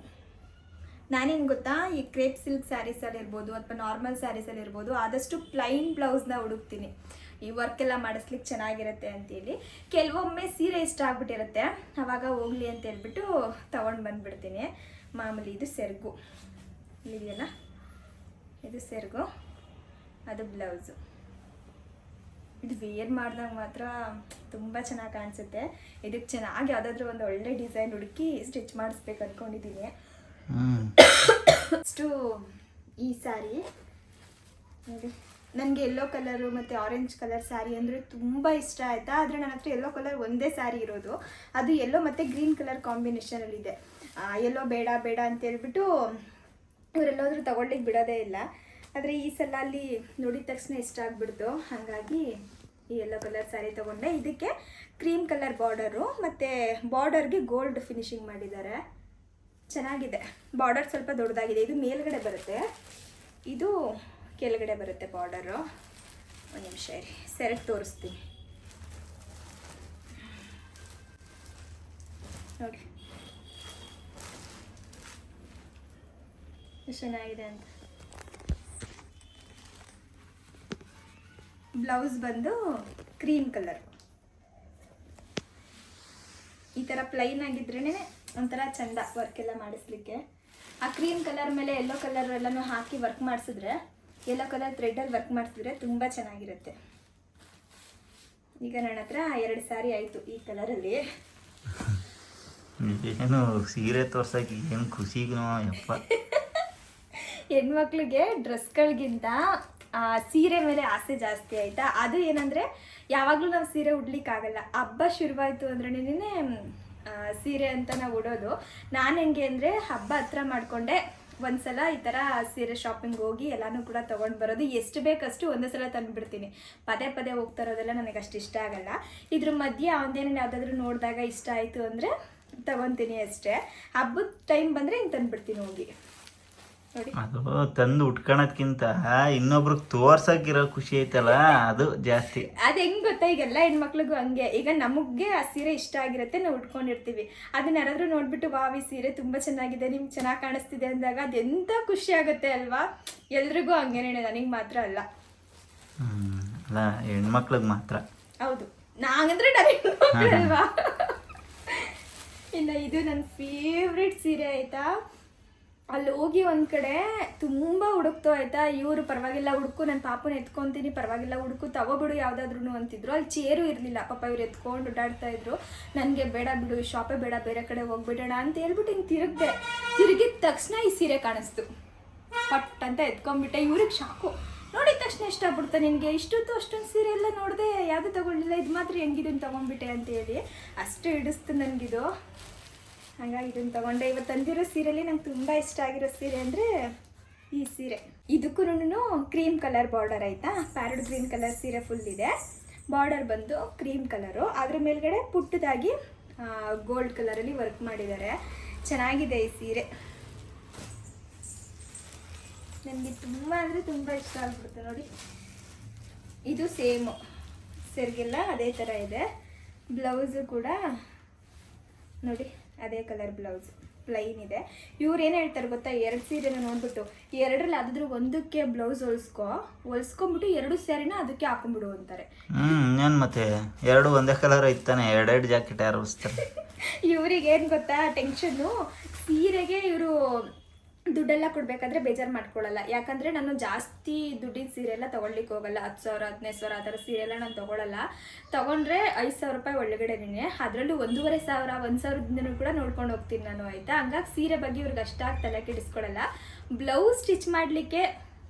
ನಾನೇನು ಗೊತ್ತಾ, ಈ ಕ್ರೇಪ್ ಸಿಲ್ಕ್ ಸ್ಯಾರೀಸಲ್ಲಿ ಇರ್ಬೋದು ಅಥವಾ ನಾರ್ಮಲ್ ಸ್ಯಾರೀಸಲ್ಲಿ ಇರ್ಬೋದು, ಆದಷ್ಟು ಪ್ಲೈನ್ ಬ್ಲೌಸ್ನ ಹುಡುಕ್ತೀನಿ, ಈ ವರ್ಕ್ ಎಲ್ಲ ಮಾಡಿಸ್ಲಿಕ್ಕೆ ಚೆನ್ನಾಗಿರುತ್ತೆ ಅಂತೇಳಿ. ಕೆಲವೊಮ್ಮೆ ಸೀರೆ ಇಷ್ಟ ಆಗ್ಬಿಟ್ಟಿರುತ್ತೆ, ಆವಾಗ ಹೋಗ್ಲಿ ಅಂತ ಹೇಳ್ಬಿಟ್ಟು ತೊಗೊಂಡು ಬಂದುಬಿಡ್ತೀನಿ. ಮಾಮೂಲಿ ಇದು ಸೆರಗು ಇದೆಯಲ್ಲ, ಇದು ಸೆರಗು, ಅದು ಬ್ಲೌಸು. ಇದು ವೇರ್ ಮಾಡಿದಾಗ ಮಾತ್ರ ತುಂಬ ಚೆನ್ನಾಗಿ ಕಾಣಿಸುತ್ತೆ. ಇದಕ್ಕೆ ಚೆನ್ನಾಗಿ ಯಾವುದಾದ್ರೂ ಒಂದು ಒಳ್ಳೆ ಡಿಸೈನ್ ಹುಡುಕಿ ಸ್ಟಿಚ್ ಮಾಡಿಸ್ಬೇಕು ಅಂದ್ಕೊಂಡಿದ್ದೀನಿ. ಅಷ್ಟು ಈ ಸ್ಯಾರಿ ನೋಡಿ, ನನಗೆ ಯೆಲ್ಲೋ ಕಲರು ಮತ್ತು ಆರೆಂಜ್ ಕಲರ್ ಸ್ಯಾರಿ ಅಂದರೆ ತುಂಬ ಇಷ್ಟ ಆಯಿತಾ. ಆದರೆ ನನ್ನ ಹತ್ರ ಯೆಲ್ಲೋ ಕಲರ್ ಒಂದೇ ಸ್ಯಾರಿ ಇರೋದು, ಅದು ಯೆಲ್ಲೋ ಮತ್ತು ಗ್ರೀನ್ ಕಲರ್ ಕಾಂಬಿನೇಷನಲ್ಲಿದೆ. ಯೆಲ್ಲೋ ಬೇಡ ಅಂತ ಹೇಳ್ಬಿಟ್ಟು ಇವರೆಲ್ಲೋದ್ರೂ ತೊಗೊಳ್ಳಿಕ್ಕೆ ಬಿಡೋದೇ ಇಲ್ಲ. ಆದರೆ ಈ ಸಲ ಅಲ್ಲಿ ನೋಡಿದ ತಕ್ಷಣ ಇಷ್ಟ ಆಗಿಬಿಡ್ತು, ಹಾಗಾಗಿ ಈ ಯೆಲ್ಲೋ ಕಲರ್ ಸ್ಯಾರಿ ತೊಗೊಂಡೆ. ಇದಕ್ಕೆ ಕ್ರೀಮ್ ಕಲರ್ ಬಾರ್ಡರು ಮತ್ತು ಬಾರ್ಡರ್ಗೆ ಗೋಲ್ಡ್ ಫಿನಿಶಿಂಗ್ ಮಾಡಿದ್ದಾರೆ, ಚೆನ್ನಾಗಿದೆ. ಬಾರ್ಡರ್ ಸ್ವಲ್ಪ ದೊಡ್ಡದಾಗಿದೆ, ಇದು ಮೇಲ್ಗಡೆ ಬರುತ್ತೆ, ಇದು ಕೆಳಗಡೆ ಬರುತ್ತೆ ಬಾರ್ಡರು. ಒಂದು ನಿಮಿಷ ಇರಿ, ಸೆರಗು ತೋರಿಸ್ತೀನಿ ನೋಡಿ, ಚೆನ್ನಾಗಿದೆ ಅಂತ. ಬ್ಲೌಸ್ ಬಂದು ಕ್ರೀಮ್ ಕಲರ್. ಈ ಥರ ಪ್ಲೈನ್ ಆಗಿದ್ರೇ ಒಂಥರ ಚಂದ ವರ್ಕ್ ಎಲ್ಲ ಮಾಡಿಸ್ಲಿಕ್ಕೆ. ಆ ಕ್ರೀಮ್ ಕಲರ್ ಮೇಲೆ ಯೆಲ್ಲೋ ಕಲರ್ ಎಲ್ಲನೂ ಹಾಕಿ ವರ್ಕ್ ಮಾಡಿಸಿದ್ರೆ, ಯೆಲ್ಲೋ ಕಲರ್ ಥ್ರೆಡ್ಡಲ್ಲಿ ವರ್ಕ್ ಮಾಡಿಸಿದ್ರೆ ತುಂಬ ಚೆನ್ನಾಗಿರುತ್ತೆ. ಈಗ ನನ್ನ ಹತ್ರ 2 ಸ್ಯಾರಿ ಆಯಿತು ಈ ಕಲರಲ್ಲಿ. ಏನು ಸೀರೆ ತೋರ್ಸಕ್ಕೆ ಏನು ಖುಷಿಗೂ ಯಪ್ಪ. ಹೆಣ್ಮಕ್ಳಿಗೆ ಡ್ರೆಸ್ಗಳಿಗಿಂತ ಸೀರೆ ಮೇಲೆ ಆಸೆ ಜಾಸ್ತಿ ಆಯಿತಾ. ಅದು ಏನಂದರೆ ಯಾವಾಗಲೂ ನಾವು ಸೀರೆ ಉಡ್ಲಿಕ್ಕಾಗಲ್ಲ, ಹಬ್ಬ ಶುರುವಾಯಿತು ಅಂದ್ರೇ ಸೀರೆ ಅಂತ ನಾವು ಉಡೋದು. ನಾನು ಹೆಂಗೆ ಅಂದರೆ ಹಬ್ಬ ಹತ್ರ ಮಾಡಿಕೊಂಡೆ ಒಂದ್ಸಲ ಈ ಥರ ಸೀರೆ ಶಾಪಿಂಗ್ ಹೋಗಿ ಎಲ್ಲನೂ ಕೂಡ ತೊಗೊಂಡು ಬರೋದು. ಎಷ್ಟು ಬೇಕಷ್ಟು ಒಂದೇ ಸಲ ತಂದುಬಿಡ್ತೀನಿ. ಪದೇ ಹೋಗ್ತಾ ಇರೋದೆಲ್ಲ ನನಗೆ ಅಷ್ಟು ಇಷ್ಟ ಆಗಲ್ಲ. ಇದ್ರ ಮಧ್ಯೆ ಅವನೇನು ಯಾವುದಾದ್ರೂ ನೋಡಿದಾಗ ಇಷ್ಟ ಆಯಿತು ಅಂದರೆ ತೊಗೊತೀನಿ ಅಷ್ಟೇ. ಹಬ್ಬದ ಟೈಮ್ ಬಂದರೆ ಹಿಂಗೆ ತಂದುಬಿಡ್ತೀನಿ ಹೋಗಿ ನೋಡಿ. ಅದು ತಂದು ಉಟ್ಕೊಳೋದ್ಕಿಂತ ಇನ್ನೊಬ್ರಿಗೆ ತೋರ್ಸಕ್ಕಿರೋ ಖುಷಿ ಐತಲ್ಲ, ಅದು ಜಾಸ್ತಿ. ಅದು ಹೆಂಗೆ ಗೊತ್ತಾ, ಈಗೆಲ್ಲ ಹೆಣ್ಮಕ್ಳಿಗೂ ಹಂಗೆ. ಈಗ ನಮಗೆ ಆ ಸೀರೆ ಇಷ್ಟ ಆಗಿರುತ್ತೆ, ನಾವು ಉಟ್ಕೊಂಡಿರ್ತೀವಿ. ಅದನ್ನ ಯಾರಾದರೂ ನೋಡ್ಬಿಟ್ಟು ವಾವ್ ಈ ಸೀರೆ ತುಂಬ ಚೆನ್ನಾಗಿದೆ, ನಿಮ್ಗೆ ಚೆನ್ನಾಗಿ ಕಾಣಿಸ್ತಿದೆ ಅಂದಾಗ ಅದೆಂಥ ಖುಷಿ ಆಗುತ್ತೆ ಅಲ್ವಾ. ಎಲ್ರಿಗೂ ಹಂಗೇನೆ, ನನಗೆ ಮಾತ್ರ ಅಲ್ಲ. ಅಲ್ಲ, ಹೆಣ್ಮಕ್ಳಿಗೆ ಮಾತ್ರ. ಹೌದು, ನಾಗಂದ್ರೆ ನನಗೆ ಅಲ್ವಾ. ಇನ್ನು ಇದು ನನ್ನ ಫೇವ್ರೆಟ್ ಸೀರೆ ಆಯಿತಾ. ಅಲ್ಲಿ ಹೋಗಿ ಒಂದು ಕಡೆ ತುಂಬ ಹುಡುಕ್ತು ಆಯಿತಾ. ಇವರು ಪರವಾಗಿಲ್ಲ ಹುಡುಕು, ನನ್ನ ಪಾಪನ ಎತ್ಕೊತೀನಿ, ಪರವಾಗಿಲ್ಲ ಹುಡುಕು ತಗೋಬಿಡು ಯಾವುದಾದ್ರೂ ಅಂತಿದ್ರು. ಅಲ್ಲಿ ಚೇರು ಇರಲಿಲ್ಲ, ಪಾಪ ಇವ್ರು ಎತ್ಕೊಂಡು ಓಡಾಡ್ತಾ ಇದ್ರು. ನನಗೆ ಬೇಡ ಬಿಡು, ಶಾಪೇ ಬೇಡ, ಬೇರೆ ಕಡೆ ಹೋಗ್ಬಿಡೋಣ ಅಂತ ಹೇಳ್ಬಿಟ್ಟು ಹಿಂಗೆ ತಿರುಗಿದ ತಕ್ಷಣ ಈ ಸೀರೆ ಕಾಣಿಸ್ತು. ಪಟ್ ಅಂತ ಎತ್ಕೊಂಡ್ಬಿಟ್ಟೆ. ಇವ್ರಿಗೆ ಶಾಕು, ನೋಡಿದ ತಕ್ಷಣ ಇಷ್ಟ ಆಗ್ಬಿಡ್ತಾ. ನಿನಗೆ ಇಷ್ಟೊತ್ತು ಅಷ್ಟೊಂದು ಸೀರೆ ಎಲ್ಲ ನೋಡಿದೆ, ಯಾವುದೂ ತೊಗೊಳ್ಳಿಲ್ಲ, ಇದು ಮಾತ್ರ ಹೆಂಗಿದನ್ನು ತೊಗೊಂಡ್ಬಿಟ್ಟೆ ಅಂತೇಳಿ ಅಷ್ಟು ಹಿಡಿಸ್ತು ನನಗಿದು. ಹಾಗಾಗಿ ಇದನ್ನು ತೊಗೊಂಡೆ. ಇವತ್ತು ತಂದಿರೋ ಸೀರೆಯಲ್ಲಿ ನಂಗೆ ತುಂಬ ಇಷ್ಟ ಆಗಿರೋ ಸೀರೆ ಅಂದರೆ ಈ ಸೀರೆ. ಇದಕ್ಕೂ ಕ್ರೀಮ್ ಕಲರ್ ಬಾರ್ಡರ್ ಆಯಿತಾ. ಪ್ಯಾರಡ್ ಗ್ರೀನ್ ಕಲರ್ ಸೀರೆ ಫುಲ್ ಇದೆ. ಬಾರ್ಡರ್ ಬಂದು ಕ್ರೀಮ್ ಕಲರು, ಅದ್ರ ಮೇಲ್ಗಡೆ ಪುಟ್ಟದಾಗಿ ಗೋಲ್ಡ್ ಕಲರಲ್ಲಿ ವರ್ಕ್ ಮಾಡಿದ್ದಾರೆ. ಚೆನ್ನಾಗಿದೆ ಈ ಸೀರೆ, ನನಗೆ ತುಂಬ ಅಂದರೆ ತುಂಬ ಇಷ್ಟ ಆಗ್ಬಿಡುತ್ತೆ ನೋಡಿ. ಇದು ಸೇಮು ಸೆರ್ಗೆಲ್ಲ ಅದೇ ಥರ ಇದೆ. ಬ್ಲೌಸು ಕೂಡ ನೋಡಿ ಅದೇ ಕಲರ್ ಬ್ಲೌಸ್ ಪ್ಲೈನ್ ಇದೆ. ಇವ್ರು ಏನು ಹೇಳ್ತಾರೆ ಗೊತ್ತಾ, 2 ಸೀರೆನ ನೋಡ್ಬಿಟ್ಟು ಎರಡರಲ್ಲಿ ಯಾವ್ದಾದ್ರು ಒಂದಕ್ಕೆ ಬ್ಲೌಸ್ ಹೊಲ್ಸ್ಕೊಂಬಿಟ್ಟು 2 ಸ್ಯಾರಿನ ಅದಕ್ಕೆ ಹಾಕೊಂಡ್ಬಿಡು ಅಂತಾರೆ. ಇನ್ನೇನು ಮತ್ತೆ 2 ಒಂದೇ ಕಲರ್ ಐತಾನೆ, 2 ಜಾಕೆಟ್ ಯಾರು ಹೊಲಿಸ್ತಾರೆ? ಇವ್ರಿಗೆ ಏನು ಗೊತ್ತಾ ಟೆನ್ಷನ್ನು, ಸೀರೆಗೆ ಇವರು ದುಡ್ಡೆಲ್ಲ ಕೊಡಬೇಕಾದ್ರೆ ಬೇಜಾರು ಮಾಡ್ಕೊಳ್ಳಲ್ಲ. ಯಾಕಂದರೆ ನಾನು ಜಾಸ್ತಿ ದುಡ್ಡಿನ ಸೀರೆ ಎಲ್ಲ ತೊಗೊಳ್ಲಿಕ್ಕೆ ಹೋಗಲ್ಲ. 10,000 15,000 ಆ ಥರ ಸೀರೆ ಎಲ್ಲ ನಾನು ತೊಗೊಳ್ಳಲ್ಲ. ತೊಗೊಂಡ್ರೆ 5,000 ರೂಪಾಯಿ ಒಳಗಡೆನೇ, ಅದರಲ್ಲೂ 1,500 1,000ದಿಂದನೂ ಕೂಡ ನೋಡ್ಕೊಂಡು ಹೋಗ್ತೀನಿ ನಾನು, ಆಯಿತಾ. ಹಂಗಾಗಿ ಸೀರೆ ಬಗ್ಗೆ ಇವ್ರಿಗೆ ಅಷ್ಟಾಗಿ ತಲೆ ಕೆಡಿಸ್ಕೊಳ್ಳಲ್ಲ. ಬ್ಲೌಸ್ ಸ್ಟಿಚ್ ಮಾಡಲಿಕ್ಕೆ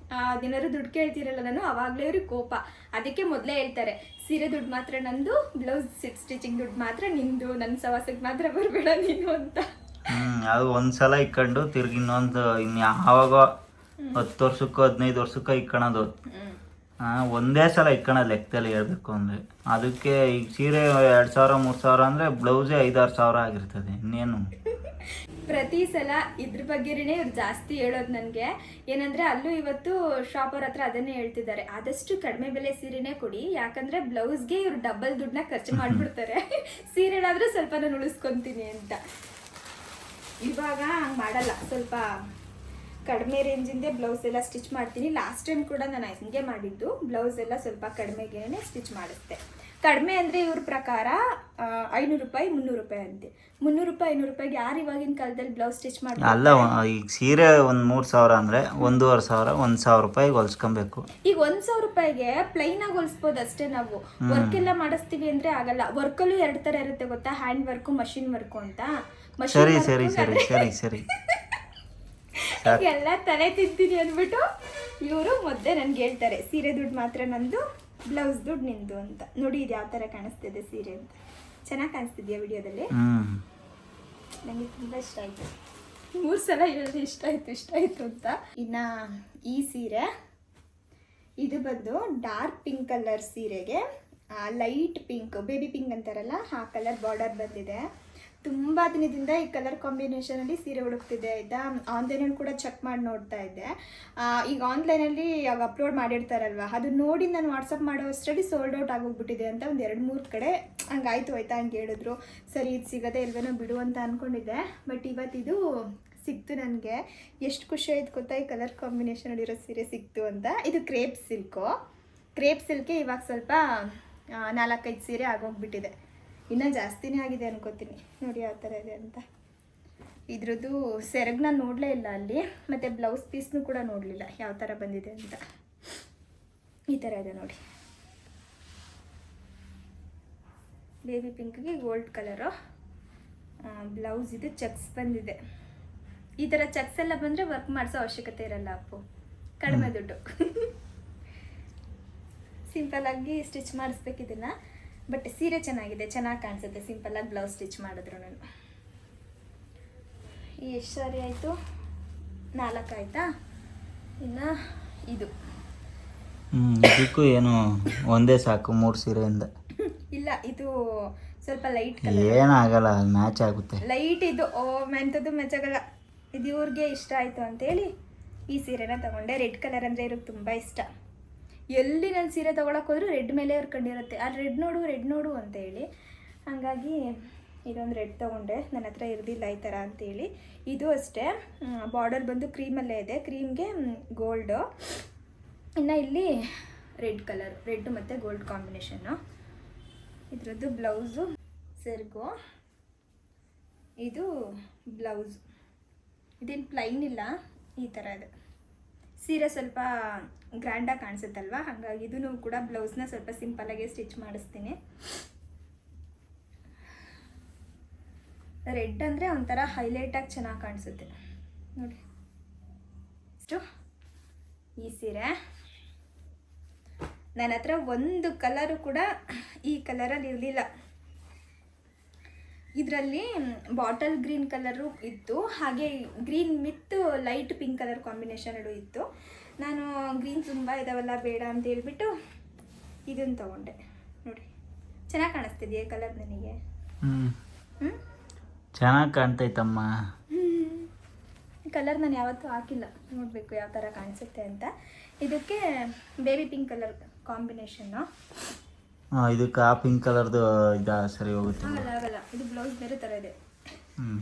ಏನಾದ್ರು ದುಡ್ಡು ಕೇಳ್ತಿರಲ್ಲ ನಾನು, ಆವಾಗಲೇ ಇವ್ರಿಗೆ ಕೋಪ. ಅದಕ್ಕೆ ಮೊದಲೇ ಹೇಳ್ತಾರೆ, ಸೀರೆ ದುಡ್ಡು ಮಾತ್ರ ನಂದು, ಬ್ಲೌಸ್ ಸ್ಟಿಚಿಂಗ್ ದುಡ್ಡು ಮಾತ್ರ ನಿಂದು, ನನ್ನ ಸವಾಸಕ್ಕೆ ಮಾತ್ರ ಬರಬೇಡ ನೀನು ಅಂತ. ಅದು ಒಂದ್ಸಲ ಇಕ್ಕೊಂಡು ತಿರ್ಗಿ ಇನ್ನೊಂದು ಯಾವಾಗ 10 ವರ್ಷಕ್ಕೋ 15 ವರ್ಷಕ್ಕೋ ಇಕ್ಕೊಳೋದು. ಒಂದೇ ಸಲ ಇಕ್ಕೊಳೋದು ಲೆಕ್ಕದಲ್ಲಿ ಹೇಳ್ಬೇಕು ಅಂದರೆ. ಅದಕ್ಕೆ ಈಗ ಸೀರೆ 2,000 3,000 ಅಂದರೆ ಬ್ಲೌಸೇ 5-6 ಸಾವಿರ ಆಗಿರ್ತದೆ. ಇನ್ನೇನು ಪ್ರತಿ ಸಲ ಇದ್ರ ಬಗ್ಗೆನೇ ಇವ್ರು ಜಾಸ್ತಿ ಹೇಳೋದು ನನಗೆ. ಏನಂದರೆ ಅಲ್ಲೂ ಇವತ್ತು ಶಾಪ್ ಅವ್ರ ಹತ್ರ ಅದನ್ನೇ ಹೇಳ್ತಿದ್ದಾರೆ, ಆದಷ್ಟು ಕಡಿಮೆ ಬೆಲೆ ಸೀರೆನೇ ಕೊಡಿ, ಯಾಕಂದರೆ ಬ್ಲೌಸ್ಗೆ ಇವ್ರು ಡಬಲ್ ದುಡ್ಡನ್ನ ಖರ್ಚು ಮಾಡಿಬಿಡ್ತಾರೆ, ಸೀರೆನಾದರೂ ಸ್ವಲ್ಪ ನಾನು ಉಳಿಸ್ಕೊತೀನಿ ಅಂತ. ಇವಾಗ ಹಂಗೆ ಮಾಡಲ್ಲ, ಸ್ವಲ್ಪ ಕಡಿಮೆ ರೇಂಜಿಂದೇ ಬ್ಲೌಸ್ ಎಲ್ಲ ಸ್ಟಿಚ್ ಮಾಡ್ತೀನಿ. ಲಾಸ್ಟ್ ಟೈಮ್ ಕೂಡ ನಾನು ಹಿಂಗೆ ಮಾಡಿದ್ದು, ಬ್ಲೌಸ್ ಎಲ್ಲ ಸ್ವಲ್ಪ ಕಡಿಮೆಗೇ ಸ್ಟಿಚ್ ಮಾಡಿಸ್ದೆ. ಕಡಿಮೆ ಅಂದರೆ ಇವ್ರ ಪ್ರಕಾರ 500 ರೂಪಾಯಿ 300 ರೂಪಾಯಿ ಅಂತೆ. 300 ರೂಪಾಯಿ 500 ರೂಪಾಯಿಗೆ ಯಾರು ಇವಾಗಿನ ಕಾಲದಲ್ಲಿ ಬ್ಲೌಸ್ ಸ್ಟಿಚ್ ಮಾಡಿ? ಅಲ್ಲ, ಈಗ ಸೀರೆ ಒಂದು 3,000 ಅಂದರೆ 1,500 1,000 ರೂಪಾಯಿಗೆ ಹೊಲ್ಸ್ಕೊಬೇಕು. ಈಗ 1,000 ರೂಪಾಯಿಗೆ ಪ್ಲೈನ್ ಆಗಿ ಹೊಲಿಸ್ಬೋದು ಅಷ್ಟೇ. ನಾವು ವರ್ಕ್ ಎಲ್ಲ ಮಾಡಿಸ್ತೀವಿ ಅಂದ್ರೆ ಆಗಲ್ಲ. ವರ್ಕಲ್ಲೂ 2 ಥರ ಇರುತ್ತೆ ಗೊತ್ತಾ, ಹ್ಯಾಂಡ್ ವರ್ಕು ಮಷಿನ್ ವರ್ಕು ಅಂತ. ಸರಿ ಸರಿ ಸರಿ ಸರಿ ಸರಿ ಎಲ್ಲ ತಲೆ ತಿಂತೀನಿ ಅಂದ್ಬಿಟ್ಟು ಇವರು ಮೊದಲೇ ನನ್ಗೆ ಹೇಳ್ತಾರೆ, ಸೀರೆ ದುಡ್ಡು ಮಾತ್ರ ನಂದು, ಬ್ಲೌಸ್ ದುಡ್ಡು ನಿಂದು ಅಂತ. ನೋಡಿ ಇದು ಯಾವ ಥರ ಕಾಣಿಸ್ತಿದೆ ಸೀರೆ ಅಂತ. ಚೆನ್ನಾಗಿ ಕಾಣಿಸ್ತಿದ್ಯಾ ವಿಡಿಯೋದಲ್ಲಿ? ನನಗೆ ತುಂಬ ಇಷ್ಟ ಆಯಿತು. 3 ಸಲ ಹೇಳಿದ್ರೆ ಇಷ್ಟ ಆಯಿತು ಅಂತ. ಇನ್ನು ಈ ಸೀರೆ ಇದು ಬಂದು ಡಾರ್ಕ್ ಪಿಂಕ್ ಕಲರ್ ಸೀರೆಗೆ ಲೈಟ್ ಪಿಂಕ್, ಬೇಬಿ ಪಿಂಕ್ ಅಂತಾರಲ್ಲ ಆ ಕಲರ್ ಬಾರ್ಡರ್ ಬಂದಿದೆ. ತುಂಬ ದಿನದಿಂದ ಈ ಕಲರ್ ಕಾಂಬಿನೇಷನಲ್ಲಿ ಸೀರೆ ಹುಡುಕ್ತಿದ್ದೆ, ಆಯಿತಾ. ಆನ್ಲೈನಲ್ಲಿ ಕೂಡ ಚೆಕ್ ಮಾಡಿ ನೋಡ್ತಾ ಇದ್ದೆ. ಈಗ ಆನ್ಲೈನಲ್ಲಿ ಆಗ ಅಪ್ಲೋಡ್ ಮಾಡಿರ್ತಾರಲ್ವ, ಅದು ನೋಡಿ ನಾನು ವಾಟ್ಸಪ್ ಮಾಡೋ ಅಷ್ಟರಲ್ಲಿ ಸೋಲ್ಡ್ ಔಟ್ ಆಗೋಗ್ಬಿಟ್ಟಿದೆ ಅಂತ ಒಂದು 2-3 ಕಡೆ ಹಂಗಾಯ್ತು, ಆಯಿತಾ. ಹಂಗೆ ಹೇಳಿದ್ರು. ಸರಿ ಇದು ಸಿಗೋದೇ ಇಲ್ವೇನೋ ಬಿಡು ಅಂತ ಅಂದ್ಕೊಂಡಿದ್ದೆ. ಬಟ್ ಇವತ್ತಿದು ಸಿಕ್ತು ನನಗೆ. ಎಷ್ಟು ಖುಷಿ ಆಯ್ತು ಗೊತ್ತಾ, ಈ ಕಲರ್ ಕಾಂಬಿನೇಷನಲ್ಲಿರೋ ಸೀರೆ ಸಿಕ್ತು ಅಂತ. ಇದು ಕ್ರೇಪ್ ಸಿಲ್ಕೆ ಇವಾಗ ಸ್ವಲ್ಪ 4-5 ಸೀರೆ ಆಗೋಗ್ಬಿಟ್ಟಿದೆ. ಇನ್ನೂ ಜಾಸ್ತಿನೇ ಆಗಿದೆ ಅನ್ಕೋತೀನಿ. ನೋಡಿ ಯಾವ ಥರ ಇದೆ ಅಂತ. ಇದ್ರದ್ದು ಸೆರಗನ್ನ ನೋಡಲೇ ಇಲ್ಲ ಅಲ್ಲಿ, ಮತ್ತು ಬ್ಲೌಸ್ ಪೀಸ್ನೂ ಕೂಡ ನೋಡಲಿಲ್ಲ ಯಾವ ಥರ ಬಂದಿದೆ ಅಂತ. ಈ ಥರ ಇದೆ ನೋಡಿ, ಬೇಬಿ ಪಿಂಕ್ಗೆ ಗೋಲ್ಡ್ ಕಲರು ಬ್ಲೌಸ್. ಇದು ಚೆಕ್ಸ್ ಬಂದಿದೆ. ಈ ಥರ ಚೆಕ್ಸ್ ಎಲ್ಲ ಬಂದರೆ ವರ್ಕ್ ಮಾಡಿಸೋ ಅವಶ್ಯಕತೆ ಇರಲ್ಲ ಅಪ್ಪು, ಕಡಿಮೆ ದುಡ್ಡು. ಸಿಂಪಲ್ಲಾಗಿ ಸ್ಟಿಚ್ ಮಾಡಿಸ್ಬೇಕು ಇದನ್ನು. ಬಟ್ ಸೀರೆ ಚೆನ್ನಾಗಿದೆ, ಚೆನ್ನಾಗಿ ಕಾಣಿಸುತ್ತೆ ಸಿಂಪಲ್ಲಾಗಿ ಬ್ಲೌಸ್ ಸ್ಟಿಚ್ ಮಾಡಿದ್ರು. ನಾನು ಎಷ್ಟು ಸಾರಿ ಆಯಿತು? 4 ಆಯಿತಾ. ಇನ್ನು ಇದಕ್ಕೂ ಏನು ಒಂದೇ ಸಾಕು 3 ಸೀರೆಯಿಂದ? ಇಲ್ಲ, ಇದು ಸ್ವಲ್ಪ ಲೈಟ್ ಏನಾಗಲ್ಲ, ಮ್ಯಾಚ್ ಆಗುತ್ತೆ. ಲೈಟ್ ಇದು ಮೆಂಥದ್ದು ಮ್ಯಾಚ್ ಆಗಲ್ಲ. ಇದು ಇವ್ರಿಗೆ ಇಷ್ಟ ಆಯಿತು ಅಂತೇಳಿ ಈ ಸೀರೆನ ತಗೊಂಡೆ. ರೆಡ್ ಕಲರ್ ಅಂದರೆ ಇವ್ರಿಗೆ ತುಂಬ ಇಷ್ಟ. ಎಲ್ಲಿ ನಾನು ಸೀರೆ ತೊಗೊಳಕ್ಕೆ ಹೋದರೂ ರೆಡ್ ಮೇಲೆ ಅವ್ರು ಕಂಡಿರುತ್ತೆ. ಆ ರೆಡ್ ನೋಡು ಅಂತ ಹೇಳಿ, ಹಾಗಾಗಿ ಇದೊಂದು ರೆಡ್ ತೊಗೊಂಡೆ. ನನ್ನ ಹತ್ರ ಇರಲಿಲ್ಲ ಈ ಥರ ಅಂತೇಳಿ. ಇದು ಅಷ್ಟೇ, ಬಾರ್ಡರ್ ಬಂದು ಕ್ರೀಮಲ್ಲೇ ಇದೆ, ಕ್ರೀಮ್ಗೆ ಗೋಲ್ಡು. ಇನ್ನು ಇಲ್ಲಿ ರೆಡ್ ಕಲರ್, ರೆಡ್ ಮತ್ತು ಗೋಲ್ಡ್ ಕಾಂಬಿನೇಷನ್ನು. ಇದರದ್ದು ಬ್ಲೌಸು ಸೆರ್ಗು, ಇದು ಬ್ಲೌಸ್. ಇದೇನು ಪ್ಲೈನ್ ಇಲ್ಲ, ಈ ಥರ ಇದೆ. ಸೀರೆ ಸ್ವಲ್ಪ ಗ್ರ್ಯಾಂಡಾಗಿ ಕಾಣಿಸುತ್ತಲ್ವ, ಹಾಗಾಗಿ ಇದನ್ನು ಕೂಡ ಬ್ಲೌಸ್ನ ಸ್ವಲ್ಪ ಸಿಂಪಲ್ಲಾಗಿ ಸ್ಟಿಚ್ ಮಾಡಿಸ್ತೀನಿ. ರೆಡ್ ಅಂದರೆ ಒಂಥರ ಹೈಲೈಟಾಗಿ ಚೆನ್ನಾಗಿ ಕಾಣಿಸುತ್ತೆ ನೋಡಿ. ಇಷ್ಟು ಈ ಸೀರೆ. ನನ್ನ ಹತ್ರ ಒಂದು ಕಲರು ಕೂಡ ಈ ಕಲರಲ್ಲಿ ಇರಲಿಲ್ಲ. ಇದರಲ್ಲಿ ಬಾಟಲ್ ಗ್ರೀನ್ ಕಲರು ಇತ್ತು, ಹಾಗೆ green with light pink colour combination ಇತ್ತು. ನಾನು ಗ್ರೀನ್ ತುಂಬ ಇದಾವಲ್ಲ ಬೇಡ ಅಂತ ಹೇಳ್ಬಿಟ್ಟು ಇದನ್ನು ತೊಗೊಂಡೆ. ನೋಡಿ ಚೆನ್ನಾಗಿ ಕಾಣಿಸ್ತಿದೆಯಾ ಕಲರ್ ನನಗೆ? ಹ್ಞೂ ಚೆನ್ನಾಗಿ ಕಾಣ್ತೈತಮ್ಮ. ಕಲರ್ ನಾನು ಯಾವತ್ತೂ ಹಾಕಿಲ್ಲ, ನೋಡಬೇಕು ಯಾವ ಥರ ಕಾಣಿಸುತ್ತೆ ಅಂತ. ಇದಕ್ಕೆ ಬೇಬಿ ಪಿಂಕ್ ಕಲರ್ ಕಾಂಬಿನೇಷನ್ನು. ಇದಕ್ಕೆ ಆ ಪಿಂಕ್ ಕಲರ್ದು ಸರಿ ಹೋಗುತ್ತೆ. ಆಗಲ್ಲ, ಇದು ಬ್ಲೌಸ್ ಬೇರೆ ಥರ ಇದೆ. ಹ್ಞೂ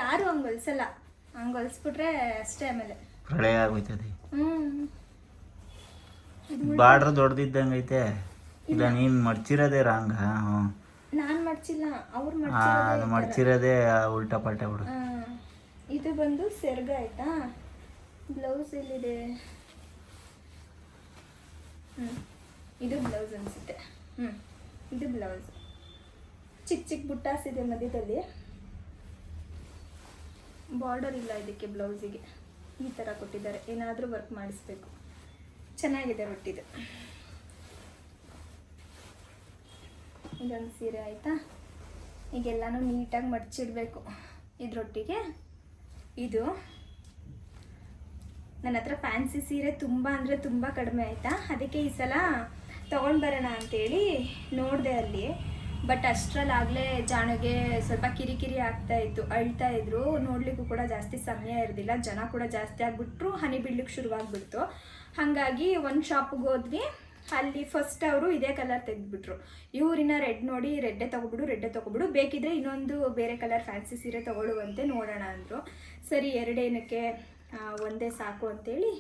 ಯಾರು ಹಂಗೆ ಹೊಲ್ಸಲ್ಲ, ಹಂಗೆ ಹೊಲ್ಸ್ಬಿಟ್ರೆ ಅಷ್ಟೇ. ಆಮೇಲೆ ಪ್ರಳಯ ಆಗೋಯ್ತದೆ. ಹ್ಞೂ ಬಾರ್ಡ್ರ್ ದೊಡ್ಡದಿದ್ದಂಗೆ ಐತೆ. ಇಲ್ಲ ನೀನು ಮಡ್ಚಿರೋದೇ ರಾಂಗ. ಹ್ಞೂ ನಾನು ಮಡ್ಚಿಲ್ಲ, ಅವ್ರು ಅದು ಮಡ್ಚಿರೋದೇ ಉಲ್ಟಾ ಪಲ್ಟಾ ಬಿಡು. ಇದು ಬಂದು ಸೆರ್ಗ ಆಯ್ತಾ. ಬ್ಲೌಸ್ ಎಲ್ಲಿದೆ? ಇದು ಬ್ಲೌಸ್ ಅನಿಸುತ್ತೆ. ಇದು ಬ್ಲೌಸ್. ಚಿಕ್ಕ ಚಿಕ್ಕ ಬುಟ್ಟಾಸ್ ಇದೆ ಮಧ್ಯದಲ್ಲಿ. ಬಾರ್ಡರ್ ಇಲ್ಲ ಇದಕ್ಕೆ. ಬ್ಲೌಸಿಗೆ ಈ ಥರ ಕೊಟ್ಟಿದ್ದಾರೆ. ಏನಾದರೂ ವರ್ಕ್ ಮಾಡಿಸ್ಬೇಕು. ಚೆನ್ನಾಗಿದೆ ಒಟ್ಟಿದು. ಇದೊಂದು ಸೀರೆ ಆಯಿತಾ. ಈಗೆಲ್ಲನೂ ನೀಟಾಗಿ ಮಡ್ಚಿಡಬೇಕು ಇದರೊಟ್ಟಿಗೆ. ಇದು ನನ್ನ ಹತ್ರ ಫ್ಯಾನ್ಸಿ ಸೀರೆ ತುಂಬ ಅಂದರೆ ತುಂಬ ಕಡಿಮೆ ಆಯಿತಾ. ಅದಕ್ಕೆ ಈ ಸಲ ತೊಗೊಂಡು ಬರೋಣ ಅಂತೇಳಿ ನೋಡಿದೆ ಅಲ್ಲಿ. ಬಟ್ ಅಷ್ಟರಲ್ಲಾಗಲೇ ಜಾಣಿಗೆ ಸ್ವಲ್ಪ ಕಿರಿಕಿರಿ ಆಗ್ತಾಯಿತ್ತು, ಅಳ್ತಾ ಇದ್ರು. ನೋಡಲಿಕ್ಕೂ ಕೂಡ ಜಾಸ್ತಿ ಸಮಯ ಇರಲಿಲ್ಲ. ಜನ ಕೂಡ ಜಾಸ್ತಿ ಆಗಿಬಿಟ್ರು, ಹನಿ ಬೀಳಲಿಕ್ಕೆ ಶುರುವಾಗ್ಬಿಡ್ತು. ಹಾಗಾಗಿ ಒಂದು ಶಾಪಿಗೆ ಹೋದ್ವಿ. ಅಲ್ಲಿ ಫಸ್ಟ್ ಅವರು ಇದೇ ಕಲರ್ ತೆಗೆದುಬಿಟ್ರು. ಇವ್ರಿನ ರೆಡ್ ನೋಡಿ ರೆಡ್ಡೇ ತೊಗೊಬಿಡು, ಬೇಕಿದ್ರೆ ಇನ್ನೊಂದು ಬೇರೆ ಕಲರ್ ಫ್ಯಾನ್ಸಿ ಸೀರೆ ತೊಗೊಳ್ಳುವಂತೆ ನೋಡೋಣ ಅಂದರು. ಸರಿ, ಎರಡೇನಕ್ಕೆ, ಒಂದೇ ಸಾಕು ಅಂತೇಳಿ